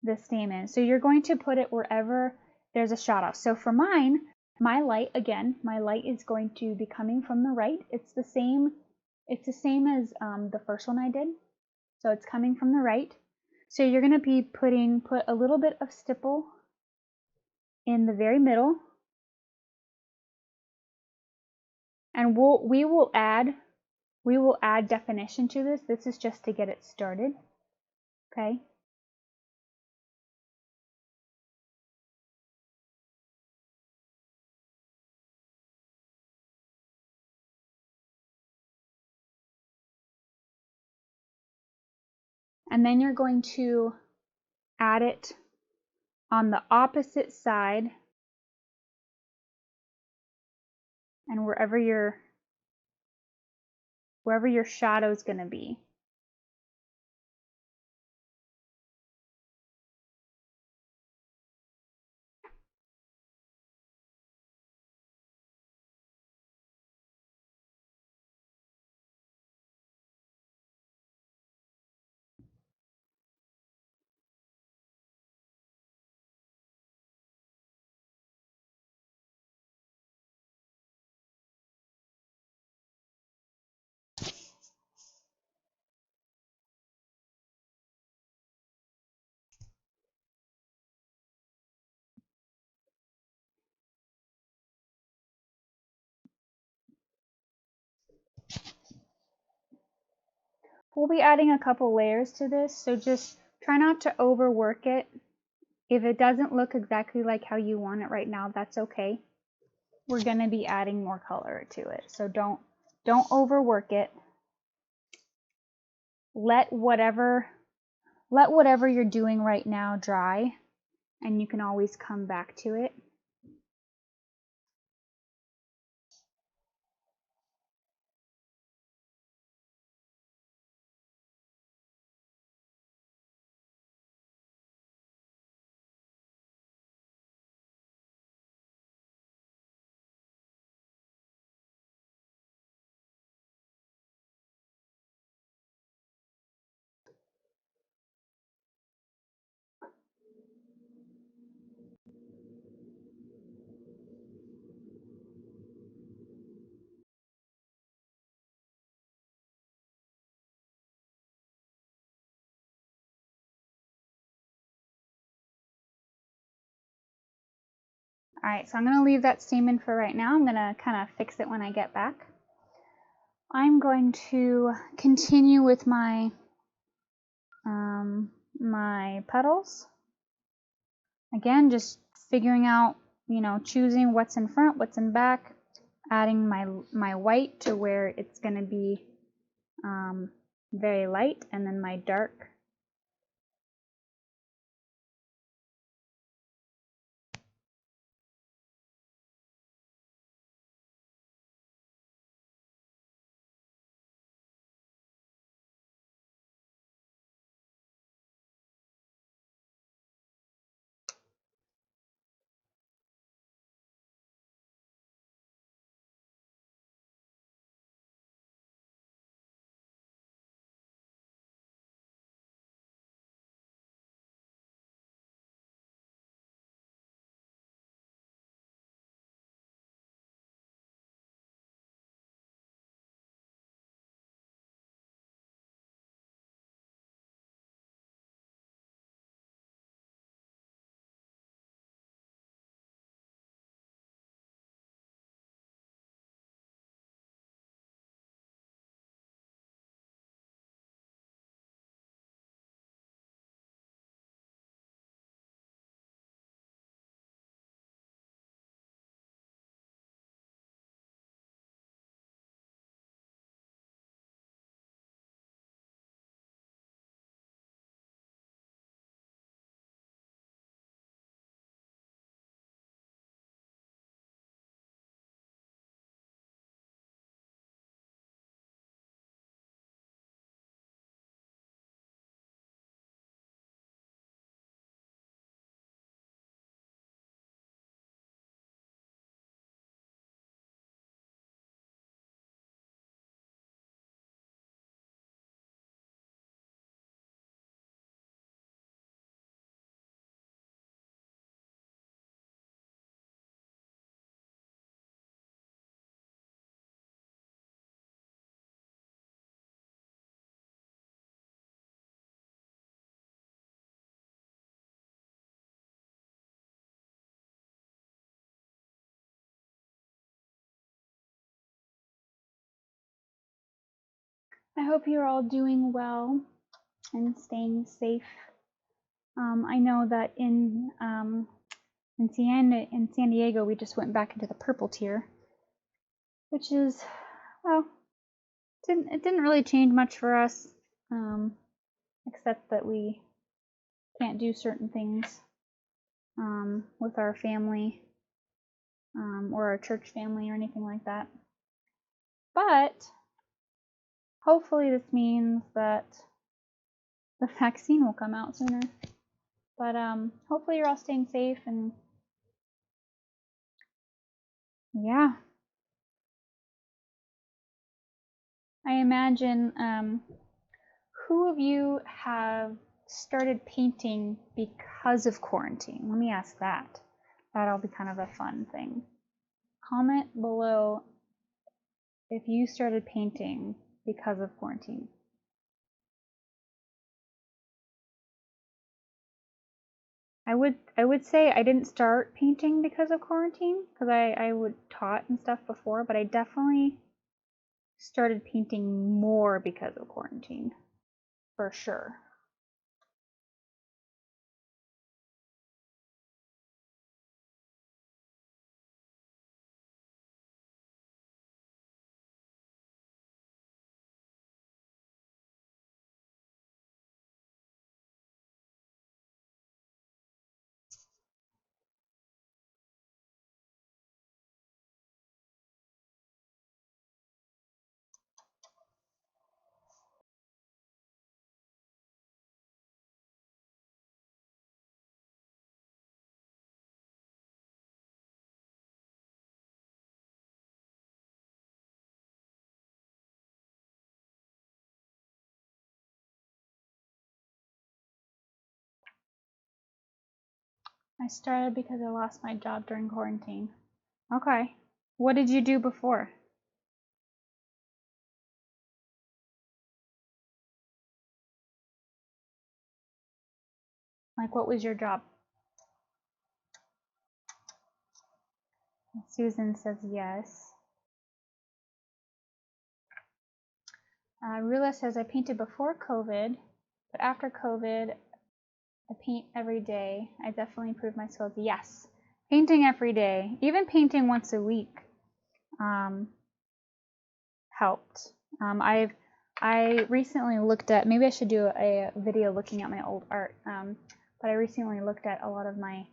the stamen. So you're going to put it wherever there's a shadow. So for mine, my light is going to be coming from the right. It's the same as the first one I did. So it's coming from the right. So you're going to be put a little bit of stipple in the very middle. And we will add definition to this. This is just to get it started. Okay? And then you're going to add it on the opposite side and wherever your shadow is going to be. We'll be adding a couple layers to this, so just try not to overwork it. If it doesn't look exactly like how you want it right now, that's okay. We're going to be adding more color to it, so don't overwork it. Let whatever you're doing right now dry, and you can always come back to it. Alright, so I'm going to leave that steaming for right now. I'm going to kind of fix it when I get back. I'm going to continue with my my petals. Again, just figuring out, you know, choosing what's in front, what's in back, adding my white to where it's going to be very light, and then my dark. I hope you're all doing well and staying safe. I know that in San Diego, we just went back into the purple tier, which is, well, it didn't really change much for us, except that we can't do certain things with our family or our church family or anything like that. But hopefully this means that the vaccine will come out sooner. But hopefully you're all staying safe, and yeah. I imagine, who of you have started painting because of quarantine? Let me ask that. That'll be kind of a fun thing. Comment below if you started painting because of quarantine. I would say I didn't start painting because of quarantine, because I would taught and stuff before, but I definitely started painting more because of quarantine, for sure. I started because I lost my job during quarantine. Okay. What did you do before? Like, what was your job? Susan says yes. Rula says, I painted before COVID, but after COVID, I paint every day. I definitely improved my skills. Yes, painting every day, even painting once a week, helped. I recently looked at, maybe I should do a video looking at my old art, but I recently looked at a lot of my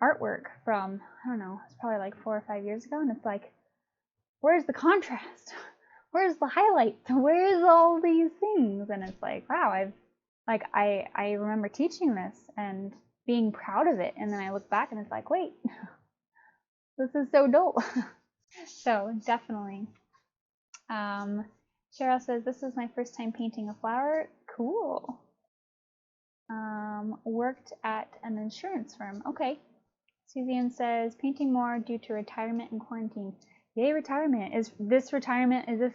artwork from, I don't know, it's probably like 4 or 5 years ago, and it's like, where's the contrast? Where's the highlight? Where's all these things? And it's like, wow, I remember teaching this and being proud of it, and then I look back and it's like, wait, this is so dull. So definitely. Cheryl says, this is my first time painting a flower. Cool. Worked at an insurance firm. Okay. Suzanne says, painting more due to retirement and quarantine. Yay, retirement. Is this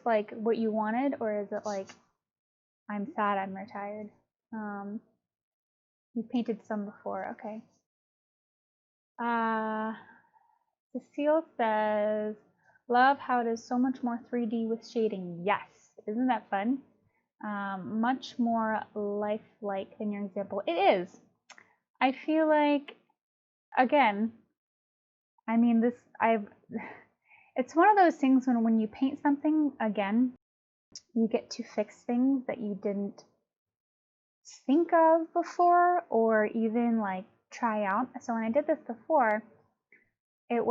like what you wanted, or is it like, I'm sad I'm retired? You've painted some before. Okay. Cecile says, love how it is so much more 3D with shading. Yes. Isn't that fun? Much more lifelike in your example. It is. I feel like, again, I mean, it's one of those things when you paint something again, you get to fix things that you didn't think of before or even like try out. So when I did this before, I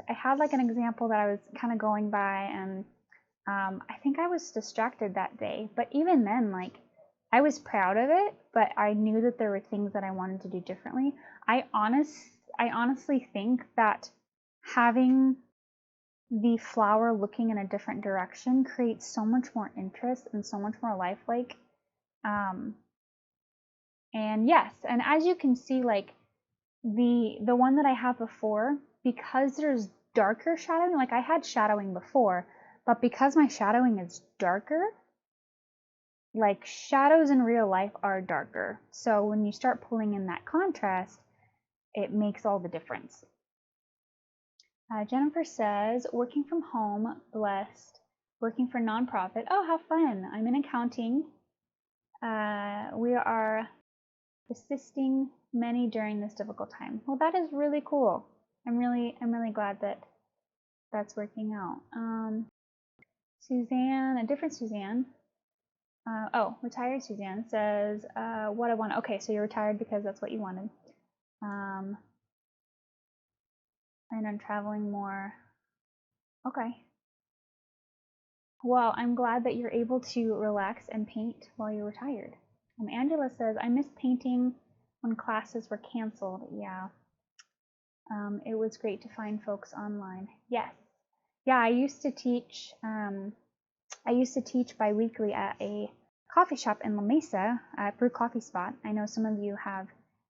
had like an example that I was kind of going by, and I think I was distracted that day. But even then, like, I was proud of it, but I knew that there were things that I wanted to do differently. I honestly think that having the flower looking in a different direction creates so much more interest and so much more lifelike. And yes, and as you can see, like the one that I have before, because there's darker shadowing, like I had shadowing before, but because my shadowing is darker, like shadows in real life are darker. So when you start pulling in that contrast, it makes all the difference. Jennifer says, working from home, blessed, working for nonprofit. Oh, how fun. I'm in accounting. We are assisting many during this difficult time. Well, that is really cool. I'm really glad that that's working out. Suzanne, a different Suzanne. Retired Suzanne says, what I want. Okay, so you're retired because that's what you wanted. And I'm traveling more. Okay. Well, I'm glad that you're able to relax and paint while you're retired. Angela says, I miss painting when classes were canceled. Yeah. It was great to find folks online. Yes. Yeah, I used to teach bi-weekly at a coffee shop in La Mesa, at Brew Coffee Spot. I know some of you have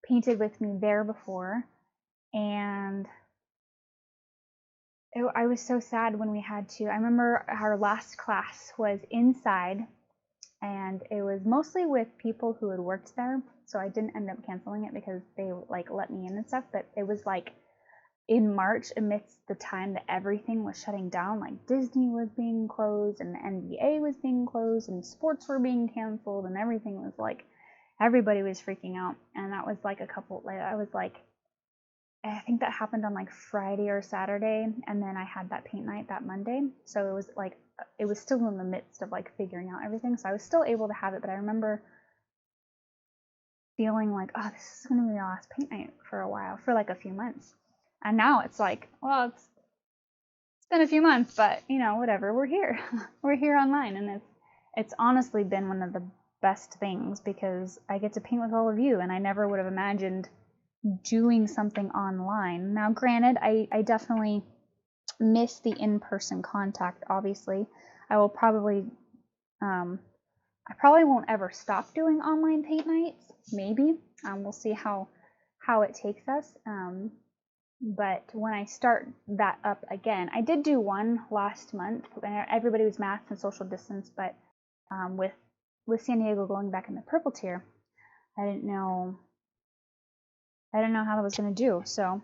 painted with me there before, and I was so sad when we had to. I remember our last class was inside, and it was mostly with people who had worked there, so I didn't end up canceling it because they like let me in and stuff. But it was like in March, amidst the time that everything was shutting down, like Disney was being closed and the NBA was being closed and sports were being canceled, and everything was like, everybody was freaking out. And that was like I think that happened on like Friday or Saturday, and then I had that paint night that Monday. So it was still in the midst of like figuring out everything. So I was still able to have it, but I remember feeling like, oh, this is going to be the last paint night for a while, for like a few months. And now it's like, well, it's been a few months, but you know, whatever, we're here. We're here online, and it's honestly been one of the best things because I get to paint with all of you, and I never would have imagined doing something online. Now, granted, I definitely miss the in-person contact, obviously. I probably won't ever stop doing online paint nights, maybe. We'll see how it takes us. But when I start that up again, I did do one last month, and everybody was masked and social distance, but with San Diego going back in the purple tier, I didn't know how I was going to do. So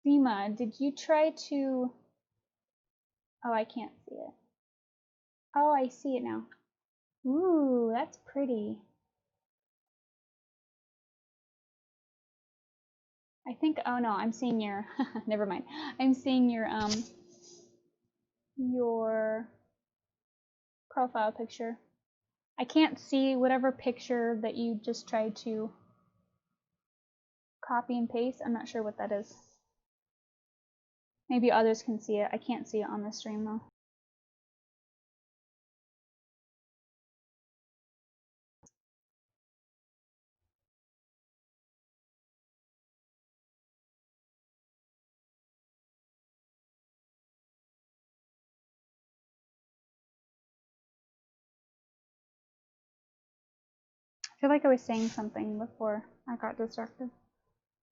Seema, did you try to... Oh, I can't see it. Oh, I see it now. Ooh, that's pretty. I think, oh no, I'm seeing your, never mind. I'm seeing your profile picture. I can't see whatever picture that you just tried to copy and paste. I'm not sure what that is. Maybe others can see it. I can't see it on the stream though. I feel like I was saying something before I got distracted.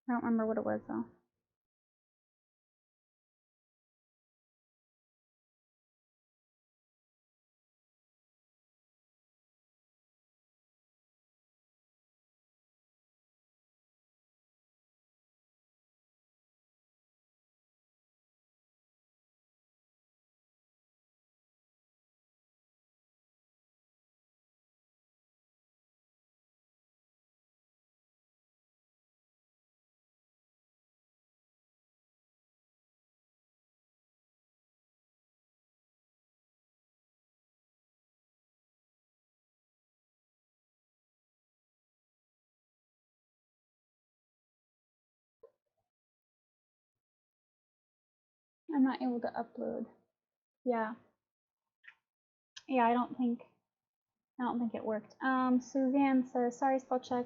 I don't remember what it was though. I'm not able to upload. Yeah. Yeah, I don't think it worked. Suzanne says, sorry, spell check.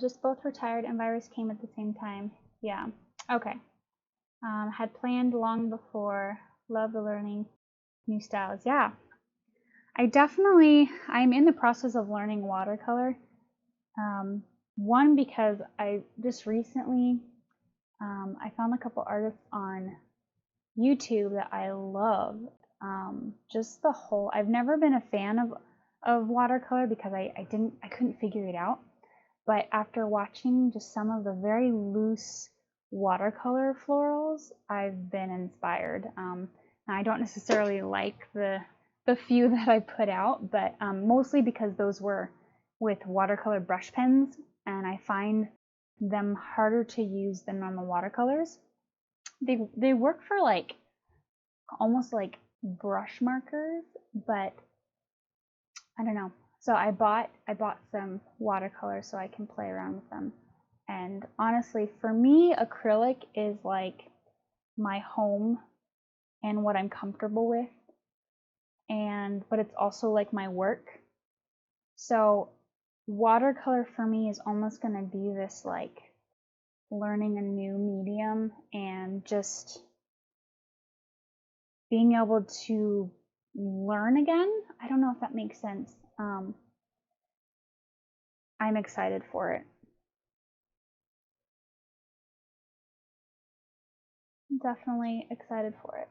Just both retired and virus came at the same time. Yeah. Okay. Had planned long before. Love the learning new styles. Yeah. I'm in the process of learning watercolor. One, because I just recently, I found a couple artists on YouTube that I love. Just the whole, I've never been a fan of watercolor because I couldn't figure it out. But after watching just some of the very loose watercolor florals, I've been inspired. And I don't necessarily like the few that I put out, but mostly because those were with watercolor brush pens, and I find them harder to use than normal watercolors. They work for like almost like brush markers, but I don't know. So I bought some watercolor so I can play around with them. And honestly, for me, acrylic is like my home and what I'm comfortable with, but it's also like my work. So watercolor for me is almost going to be this like learning a new medium and just being able to learn again. I don't know if that makes sense. I'm excited for it. Definitely excited for it.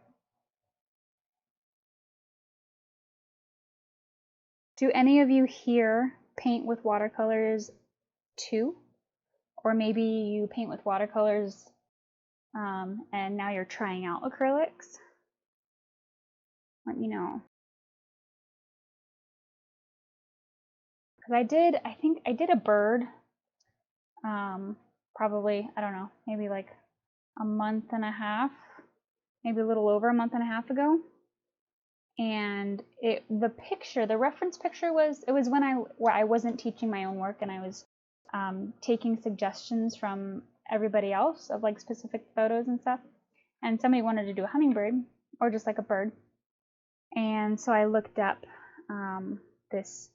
Do any of you here paint with watercolors too? Or maybe you paint with watercolors and now you're trying out acrylics? Let me know. Because I think I did a bird, probably, I don't know, maybe like a month and a half, maybe a little over a month and a half ago. And the reference picture was when I wasn't teaching my own work and I was taking suggestions from everybody else of like specific photos and stuff. And somebody wanted to do a hummingbird or just like a bird. And so I looked up this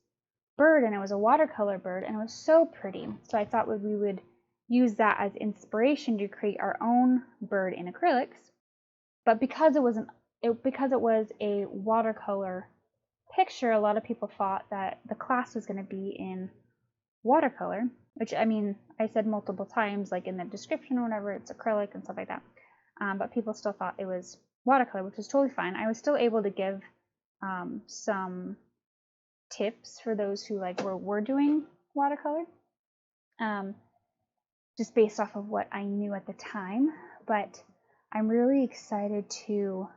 bird, and it was a watercolor bird, and it was so pretty. So I thought we would use that as inspiration to create our own bird in acrylics. But because it was a watercolor picture, a lot of people thought that the class was going to be in watercolor, which, I mean, I said multiple times, like in the description or whatever, it's acrylic and stuff like that. But people still thought it was watercolor, which was totally fine. I was still able to give some tips for those who like were doing watercolor, just based off of what I knew at the time. but I'm really excited to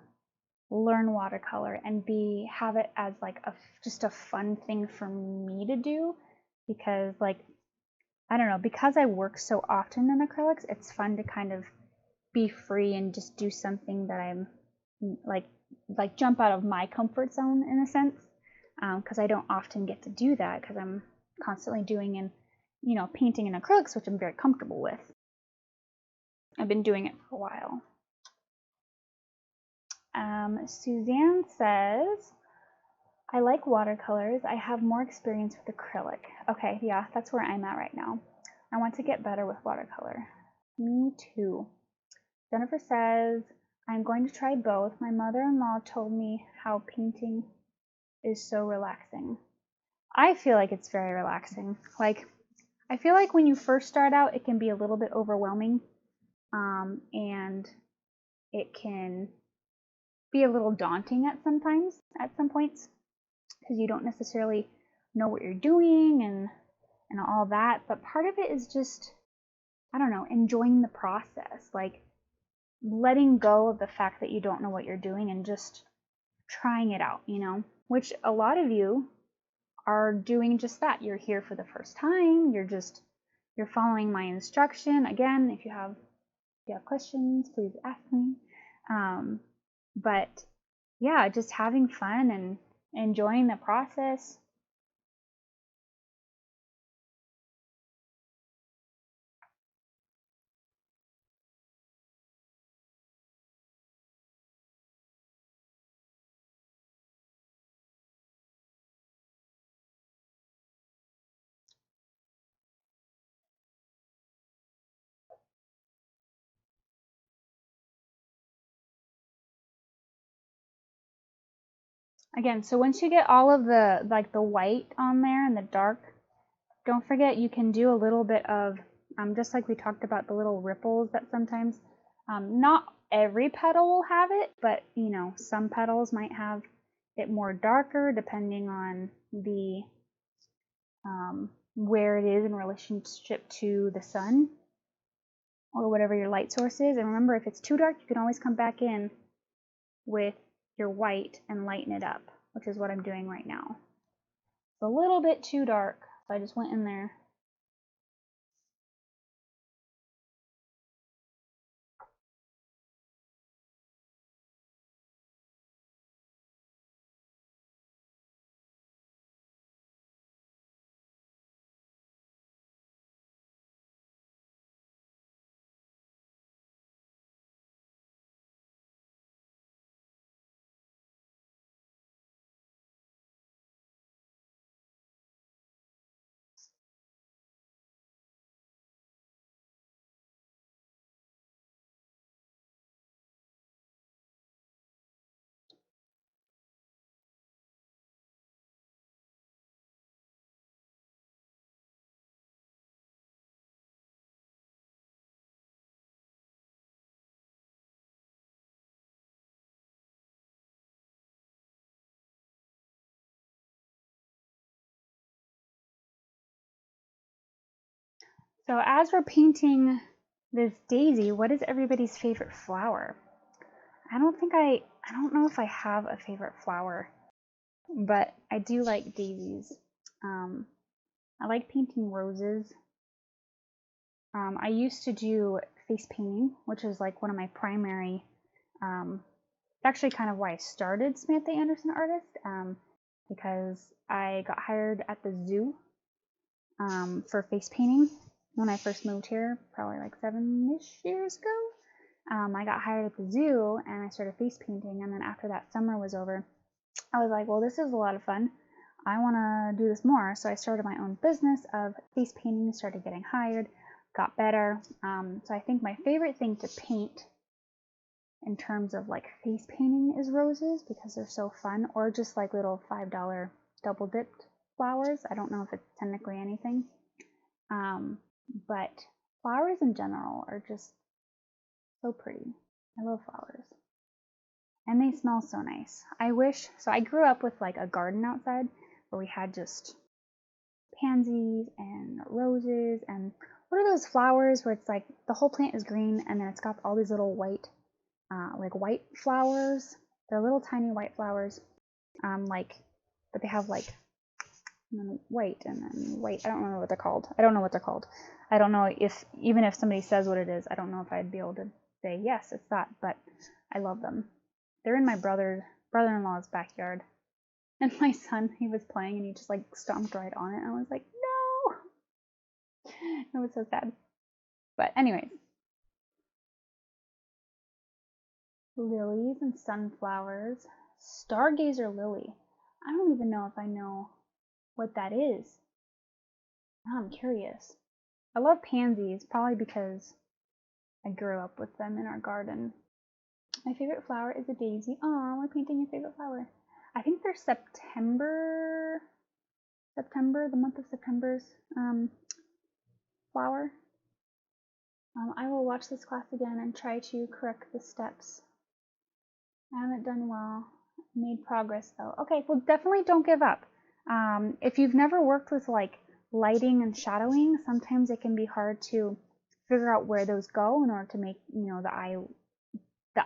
learn watercolor and have it as like just a fun thing for me to do, because like, I don't know, because I work so often in acrylics, it's fun to kind of be free and just do something that I'm like jump out of my comfort zone in a sense, because I don't often get to do that because I'm constantly doing and painting in acrylics, which I'm very comfortable with. I've been doing it for a while. Suzanne says, I like watercolors. I have more experience with acrylic. Okay, yeah, that's where I'm at right now. I want to get better with watercolor. Me too. Jennifer says, I'm going to try both. My mother-in-law told me how painting is so relaxing. I feel like it's very relaxing. Like, I feel like when you first start out, it can be a little bit overwhelming, and it can be a little daunting at some points, because you don't necessarily know what you're doing and all that. But part of it is just, I don't know, enjoying the process, like letting go of the fact that you don't know what you're doing and just trying it out, which a lot of you are doing just that. You're here for the first time. You're following my instruction. Again, if you have questions, please ask me. But yeah, just having fun and enjoying the process. Again, so once you get all of the white on there and the dark, don't forget you can do a little bit of, just like we talked about the little ripples that sometimes, not every petal will have it, but some petals might have it more darker depending on the where it is in relationship to the sun or whatever your light source is. And remember, if it's too dark, you can always come back in with your white and lighten it up, which is what I'm doing right now. It's a little bit too dark, so I just went in there. So as we're painting this daisy, what is everybody's favorite flower? I don't know if I have a favorite flower, but I do like daisies. I like painting roses. I used to do face painting, which is like one of my primary, actually kind of why I started Samantha Anderson Artist, because I got hired at the zoo for face painting when I first moved here, probably like 7-ish years ago. I got hired at the zoo and I started face painting, and then after that summer was over, I was like, well, this is a lot of fun. I want to do this more. So I started my own business of face painting, started getting hired, got better. So I think my favorite thing to paint in terms of like face painting is roses, because they're so fun, or just like little $5 double dipped flowers. I don't know if it's technically anything. But flowers in general are just so pretty. I love flowers. And they smell so nice. So I grew up with like a garden outside where we had just pansies and roses and what are those flowers where it's like the whole plant is green and then it's got all these little white, like white flowers. They're little tiny white flowers, but they have like white and then white. I don't know what they're called. I don't know what they're called. I don't know if, even if somebody says what it is, I don't know if I'd be able to say, yes, it's that, but I love them. They're in my brother-in-law's backyard. And my son, he was playing and he just like stomped right on it. I was like, no! It was so sad. But anyways. Lilies and sunflowers. Stargazer lily. I don't even know if I know what that is. Now I'm curious. I love pansies, probably because I grew up with them in our garden. My favorite flower is a daisy. Aw, we're painting your favorite flower. I think they're September, the month of September's flower. I will watch this class again and try to correct the steps. I haven't done well. Made progress though. Okay, well definitely don't give up. If you've never worked with like lighting and shadowing, sometimes it can be hard to figure out where those go in order to make, you know, the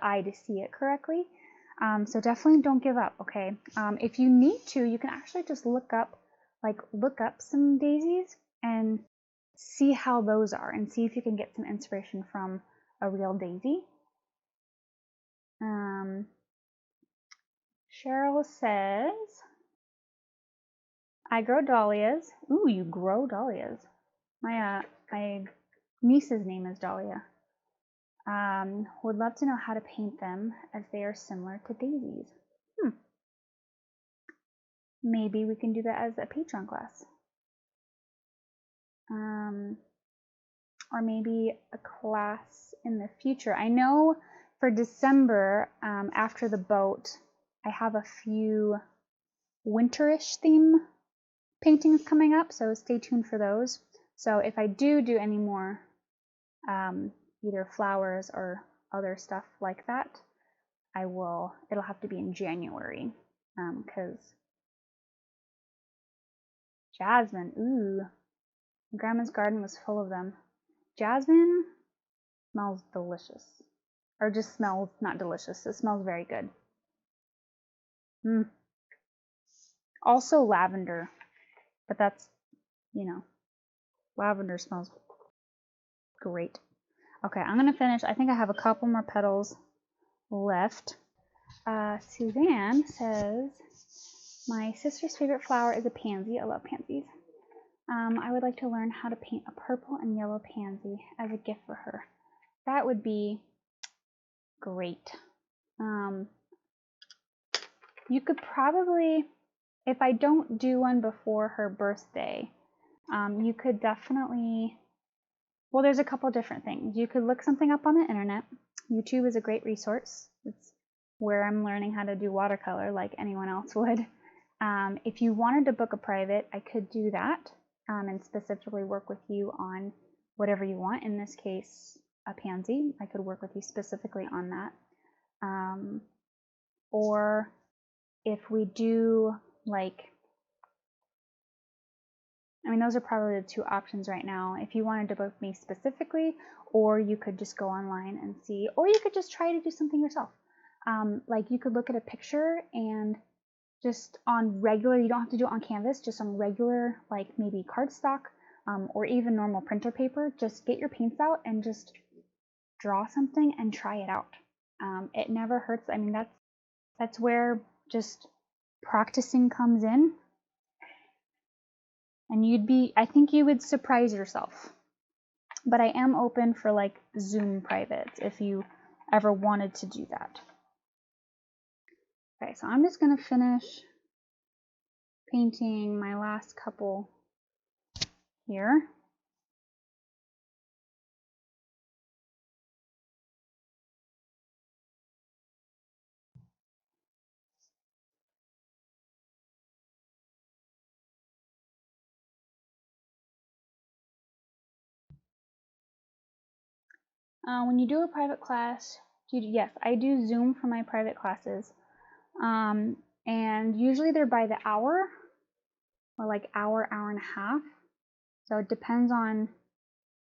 eye to see it correctly. So definitely don't give up, okay? If you need to, you can actually just look up some daisies and see how those are and see if you can get some inspiration from a real daisy. Cheryl says, I grow dahlias. Ooh, you grow dahlias. My niece's name is Dahlia. Would love to know how to paint them as they are similar to daisies. Maybe we can do that as a Patreon class. Or maybe a class in the future. I know for December, after the boat, I have a few winterish theme paintings coming up, so stay tuned for those. So if I do any more either flowers or other stuff like that, it'll have to be in January, because jasmine, ooh, Grandma's garden was full of them. Jasmine smells delicious, or just smells not delicious, it smells very good. Also lavender, but that's, you know, lavender smells great. Okay, I'm gonna finish. I think I have a couple more petals left. Suzanne says, my sister's favorite flower is a pansy. I love pansies. I would like to learn how to paint a purple and yellow pansy as a gift for her. That would be great. You could probably, if I don't do one before her birthday, you could definitely, well, there's a couple different things. You could look something up on the internet. YouTube is a great resource. It's where I'm learning how to do watercolor like anyone else would. If you wanted to book a private, I could do that and specifically work with you on whatever you want. In this case, a pansy. I could work with you specifically on that. Or if we do those are probably the two options right now. If you wanted to book me specifically, or you could just go online and see, or you could just try to do something yourself. You could look at a picture and just on regular, you don't have to do it on canvas, just on regular, maybe cardstock, or even normal printer paper, just get your paints out and just draw something and try it out. It never hurts. I mean, that's where just practicing comes in. And I think you would surprise yourself. But I am open for Zoom privates if you ever wanted to do that. Okay, so I'm just gonna finish painting my last couple here. When you do a private class, yes, I do Zoom for my private classes. And usually they're by the hour, or hour and a half. So it depends on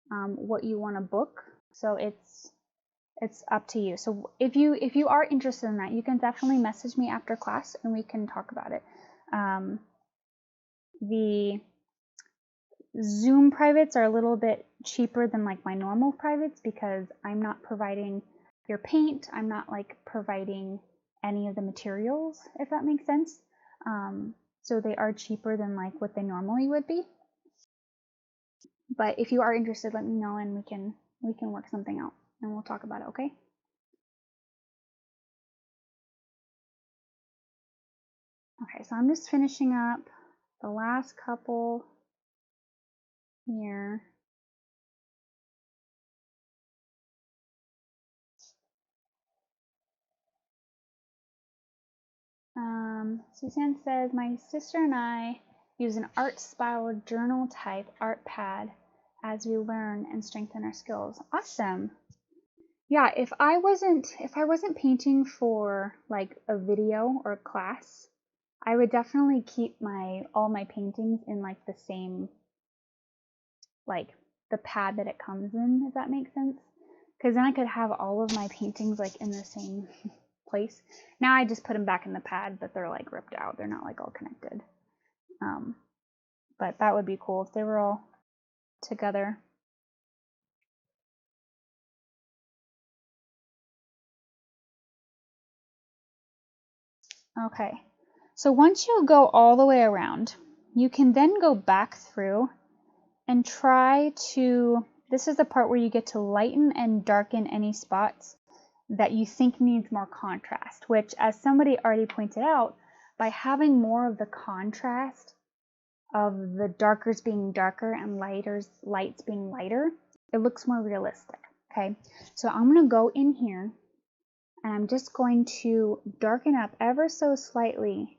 what you want to book. So it's up to you. So if you are interested in that, you can definitely message me after class and we can talk about it. The Zoom privates are a little bit cheaper than like my normal privates because I'm not providing your paint. I'm not like providing any of the materials, if that makes sense. So they are cheaper than like what they normally would be. But if you are interested, let me know and we can work something out and we'll talk about it, okay? Okay, so I'm just finishing up the last couple here. Suzanne says, my sister and I use an art spiral journal type art pad as we learn and strengthen our skills. Awesome. Yeah, if I wasn't painting for like a video or a class, I would definitely keep all my paintings in like the same, like the pad that it comes in, if that makes sense. Because then I could have all of my paintings like in the same place. Now I just put them back in the pad, but they're like ripped out. They're not like all connected. But that would be cool if they were all together. Okay, so once you go all the way around, you can then go back through and try to, this is the part where you get to lighten and darken any spots that you think needs more contrast, which, as somebody already pointed out, by having more of the contrast of the darkers being darker and lights being lighter, it looks more realistic. Okay, so I'm going to go in here and I'm just going to darken up ever so slightly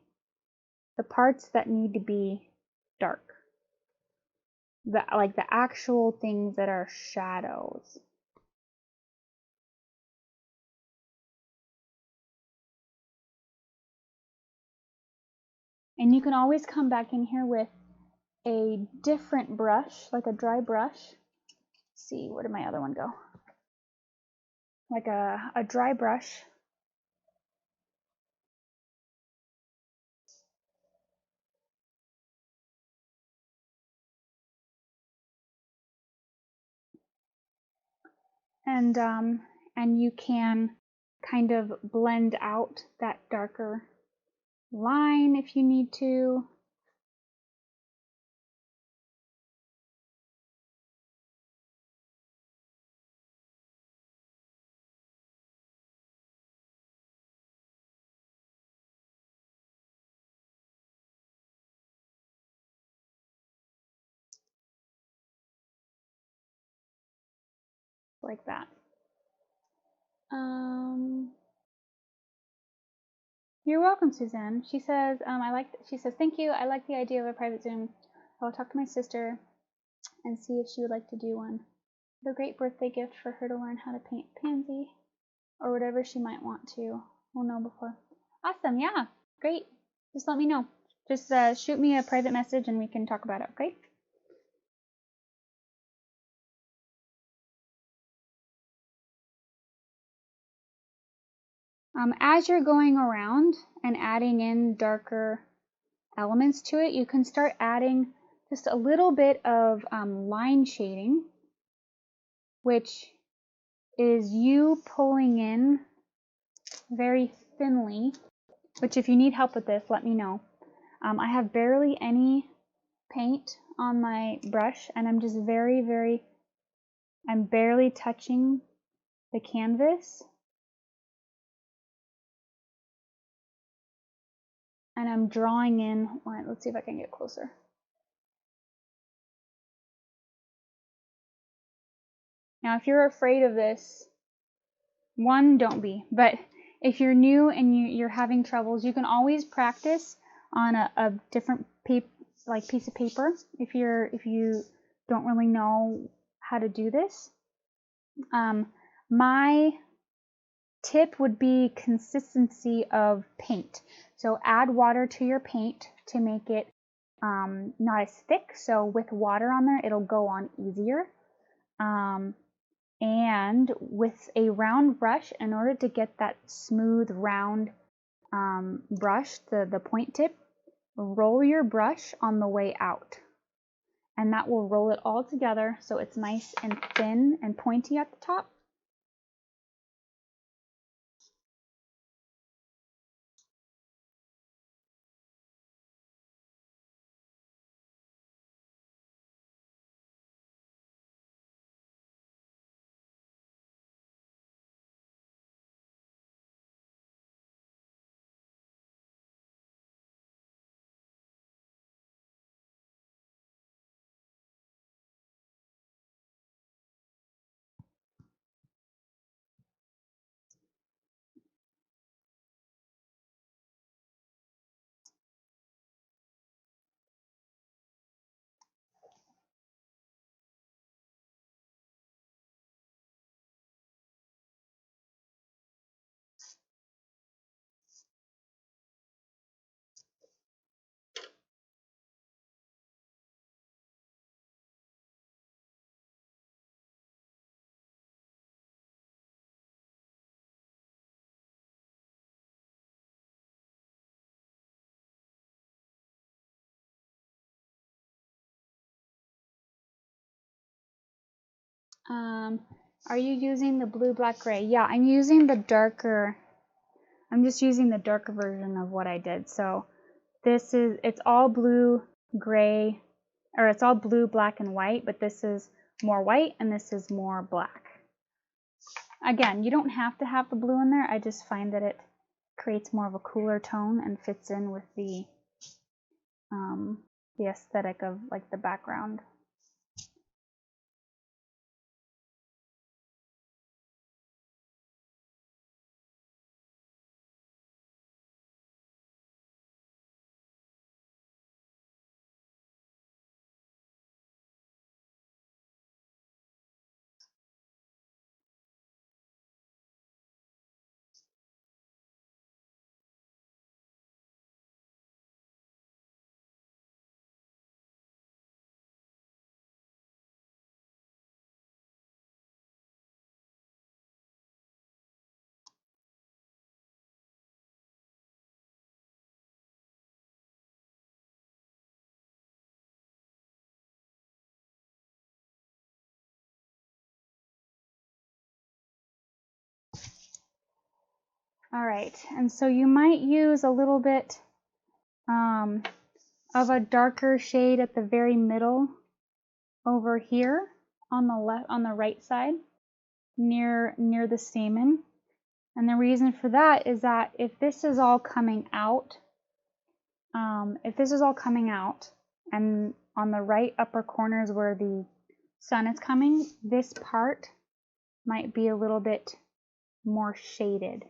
the parts that need to be dark, like the actual things that are shadows. And you can always come back in here with a different brush, like a dry brush. Let's see, where did my other one go? Like a dry brush. And you can kind of blend out that darker line if you need to. Like that. You're welcome, Suzanne. She says, thank you. I like the idea of a private Zoom. I will talk to my sister and see if she would like to do one. What a great birthday gift for her to learn how to paint Pansy or whatever she might want to. We'll know before. Awesome. Yeah. Great. Just let me know. Just shoot me a private message and we can talk about it. Okay. As you're going around and adding in darker elements to it, you can start adding just a little bit of line shading, which is you pulling in very thinly, which if you need help with this, let me know. I have barely any paint on my brush and I'm just I'm barely touching the canvas. And I'm drawing in, let's see if I can get closer. Now, if you're afraid of this, one, don't be. But if you're new and you're having troubles, you can always practice on a different piece of paper if you don't really know how to do this. My tip would be consistency of paint. So add water to your paint to make it not as thick. So with water on there, it'll go on easier. And with a round brush, in order to get that smooth round brush, the point tip, roll your brush on the way out. And that will roll it all together so it's nice and thin and pointy at the top. Are you using the blue, black, gray? Yeah, I'm using the darker. I'm just using the darker version of what I did. So this is, it's all blue, gray, or it's all blue, black, and white, but this is more white and this is more black. Again, you don't have to have the blue in there. I just find that it creates more of a cooler tone and fits in with the aesthetic of like the background. All right, and so you might use a little bit of a darker shade at the very middle over here on the right side near the stamen. And the reason for that is that if this is all coming out, and on the right upper corners where the sun is coming, this part might be a little bit more shaded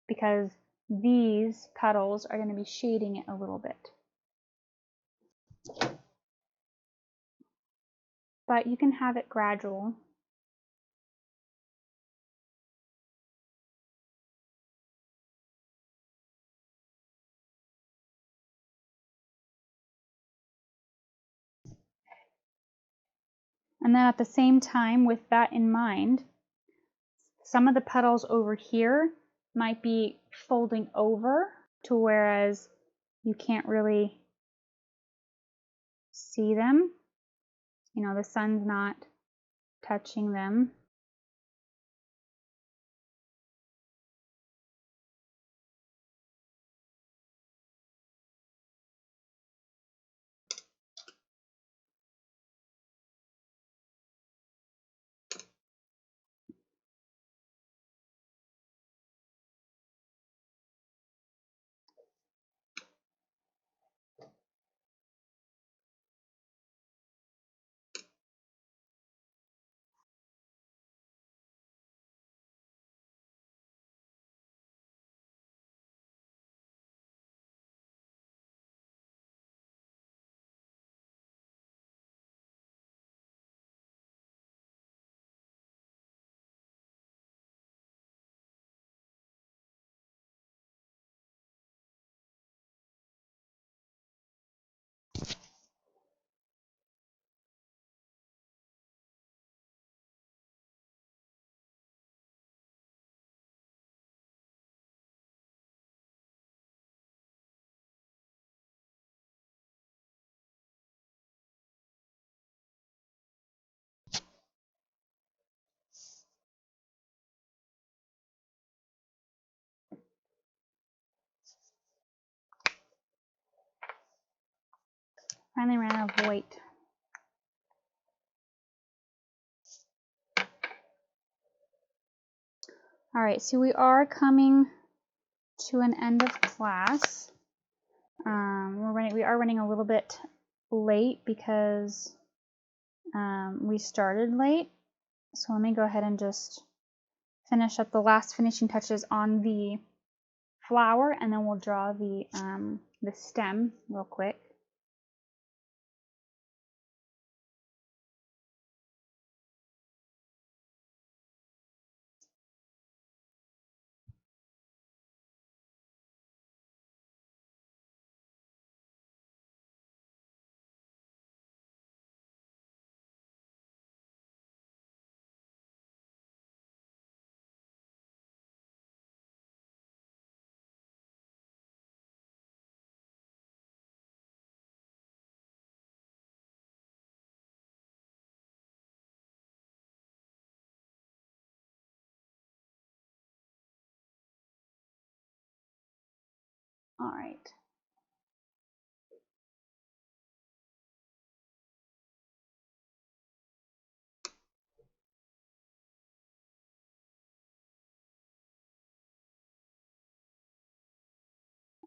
because these petals are going to be shading it a little bit. But you can have it gradual. And then at the same time, with that in mind, some of the petals over here might be folding over to whereas you can't really see them. You know, the sun's not touching them. Finally ran out of white. All right, so we are coming to an end of class. We are running a little bit late because we started late. So let me go ahead and just finish up the last finishing touches on the flower, and then we'll draw the stem real quick. All right.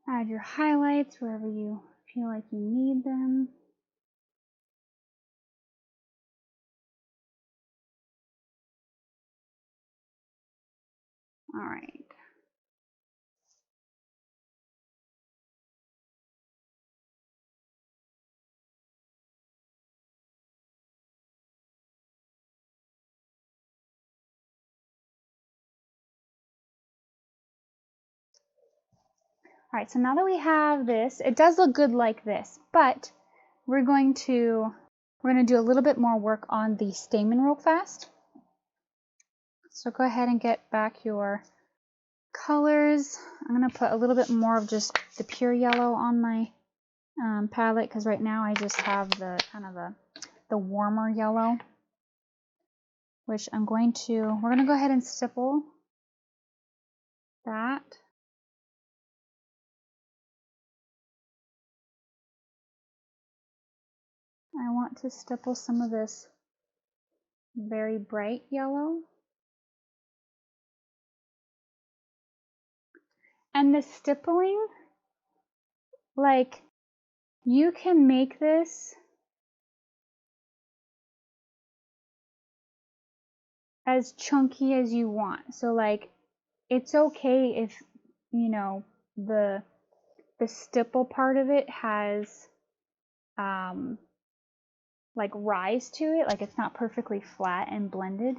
Add your highlights wherever you feel like you need them. All right. All right, so now that we have this, it does look good like this, but we're going to do a little bit more work on the stamen real fast. So go ahead and get back your colors. I'm going to put a little bit more of just the pure yellow on my palette, because right now I just have the kind of the warmer yellow, which we're going to go ahead and stipple that. I want to stipple some of this very bright yellow. And the stippling, like, you can make this as chunky as you want. So like, it's okay if, you know, the stipple part of it has like rise to it, like it's not perfectly flat and blended.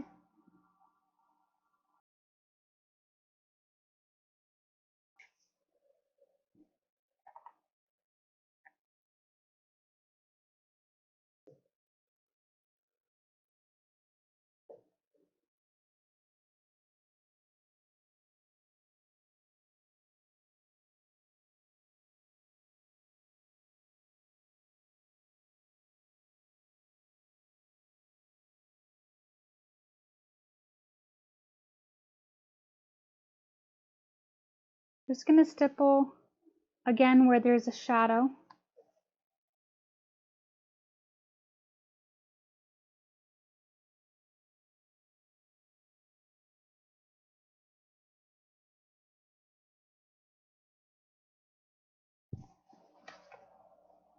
Just gonna stipple again where there's a shadow.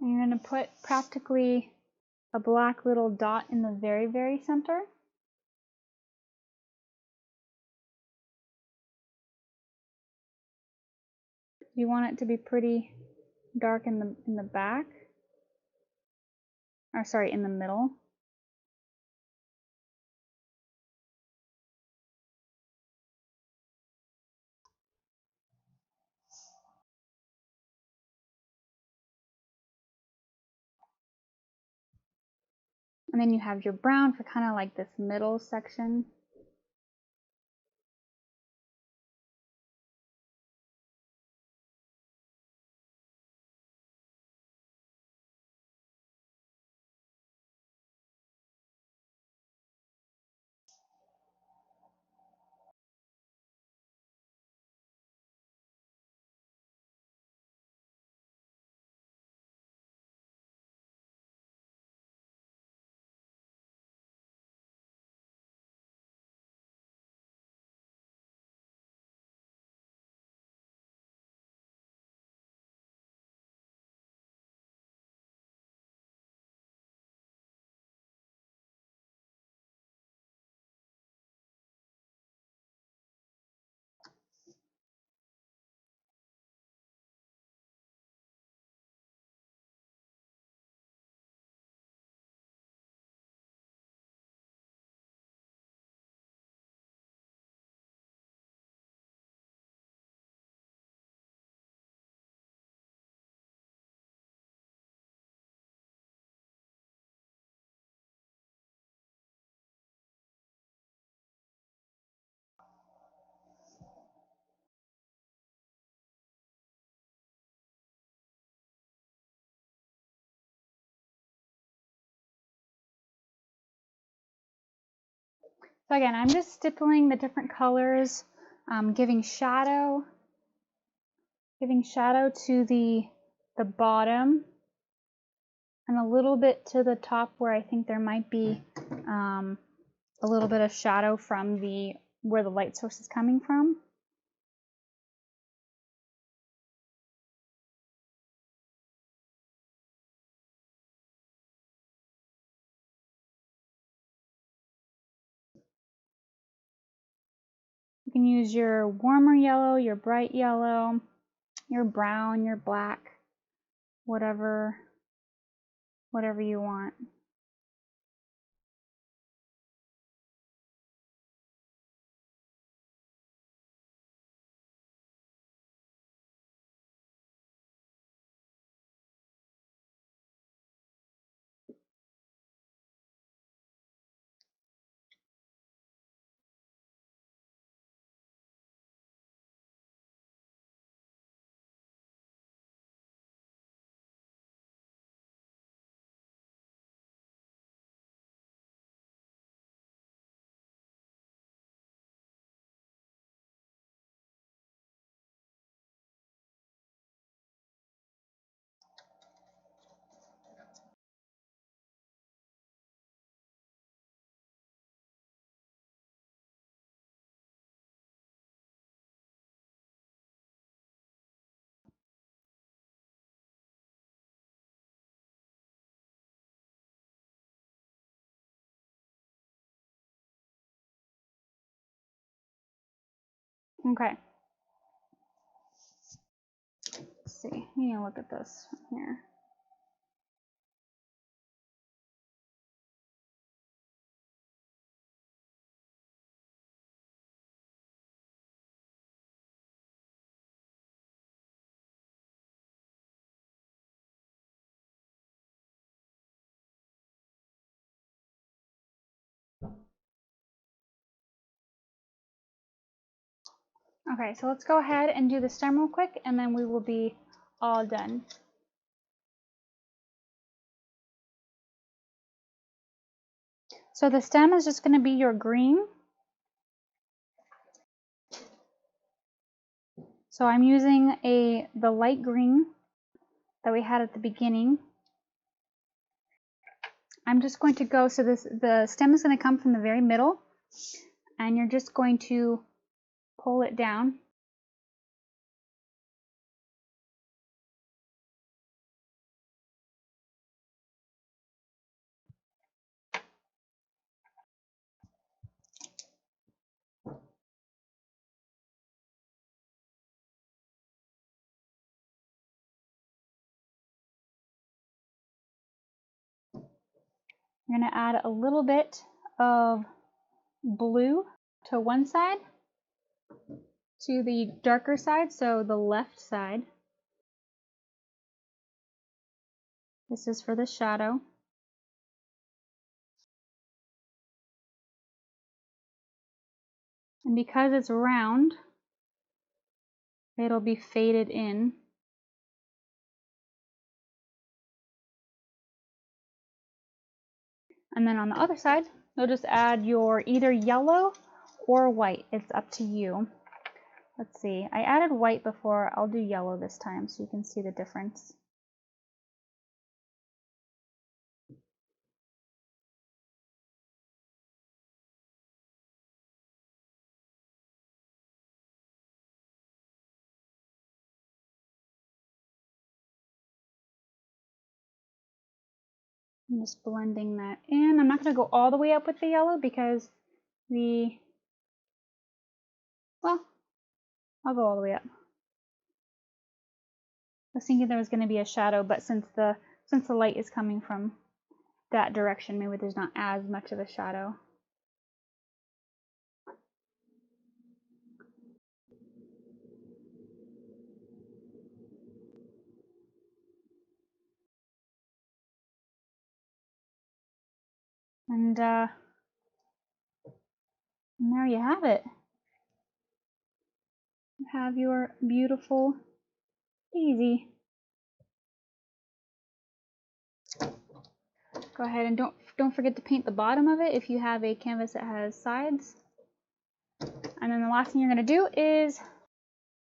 And you're gonna put practically a black little dot in the very, very center. You want it to be pretty dark in the back, or sorry, in the middle. And then you have your brown for kind of like this middle section. So again, I'm just stippling the different colors, giving shadow to the bottom, and a little bit to the top where I think there might be a little bit of shadow from where the light source is coming from. You can use your warmer yellow, your bright yellow, your brown, your black, whatever you want. Okay. Let's see. Let me look at this here. Okay, so let's go ahead and do the stem real quick, and then we will be all done. So the stem is just going to be your green. So I'm using the light green that we had at the beginning. I'm just going to go, so the stem is going to come from the very middle, and you're just going to pull it down. You're going to add a little bit of blue to one side, to the darker side, so the left side. This is for the shadow. And because it's round, it'll be faded in. And then on the other side, you'll just add your either yellow or white. It's up to you. Let's see. I added white before. I'll do yellow this time so you can see the difference. I'm just blending that in. I'm not going to go all the way up with the yellow because well, I'll go all the way up. I was thinking there was going to be a shadow, but since the light is coming from that direction, maybe there's not as much of a shadow. And there you have it. You have your beautiful daisy. Go ahead and don't forget to paint the bottom of it if you have a canvas that has sides. And then the last thing you're going to do is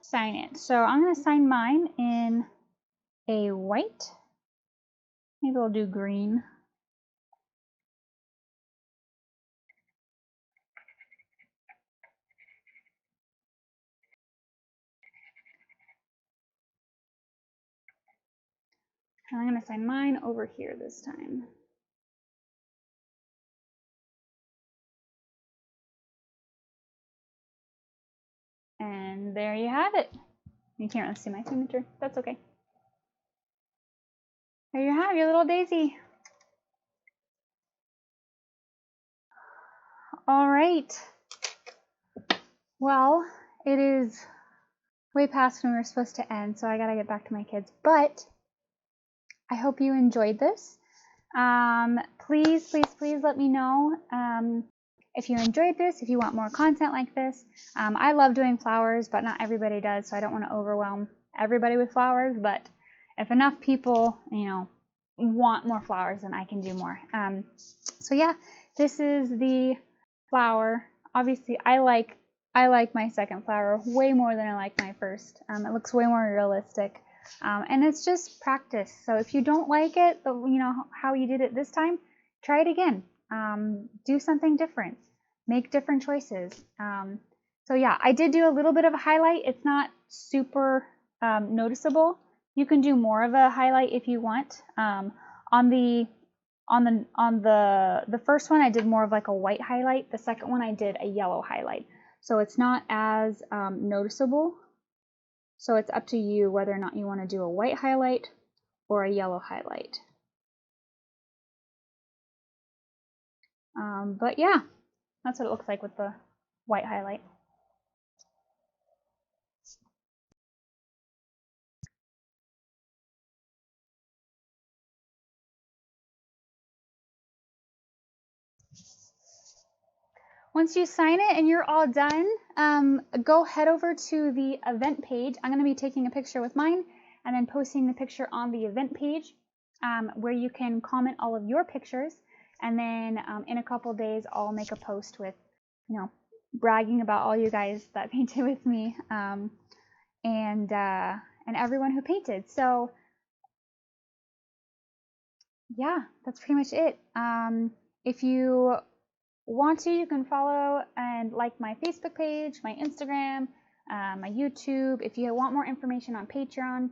sign it. So I'm going to sign mine in a white. Maybe I'll do green. And I'm going to sign mine over here this time. And there you have it. You can't really see my signature. That's okay. There you have your little daisy. All right. Well, it is way past when we were supposed to end, so I gotta get back to my kids. But I hope you enjoyed this. Please, please, please let me know if you enjoyed this, if you want more content like this. I love doing flowers, but not everybody does, so I don't want to overwhelm everybody with flowers. But if enough people, you know, want more flowers, then I can do more. So yeah, this is the flower. Obviously, I like my second flower way more than I like my first. It looks way more realistic. And it's just practice. So if you don't like it, you know, how you did it this time, try it again. Do something different. Make different choices. So yeah, I did do a little bit of a highlight. It's not super noticeable. You can do more of a highlight if you want. On the first one, I did more of like a white highlight. The second one, I did a yellow highlight. So it's not as noticeable. So it's up to you whether or not you want to do a white highlight or a yellow highlight. But yeah, that's what it looks like with the white highlight. Once you sign it and you're all done, go head over to the event page. I'm going to be taking a picture with mine and then posting the picture on the event page where you can comment all of your pictures. And then in a couple days, I'll make a post with, you know, bragging about all you guys that painted with me and everyone who painted. So yeah, that's pretty much it. If you want to, you can follow and like my Facebook page, my Instagram, my YouTube. If you want more information on Patreon,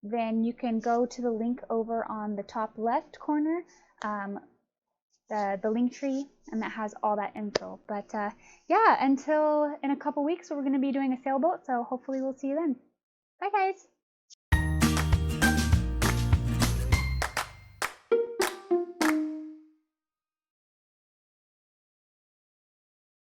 then you can go to the link over on the top left corner, the link tree, and that has all that info. But yeah, until in a couple weeks, we're going to be doing a sailboat, so hopefully we'll see you then. Bye guys!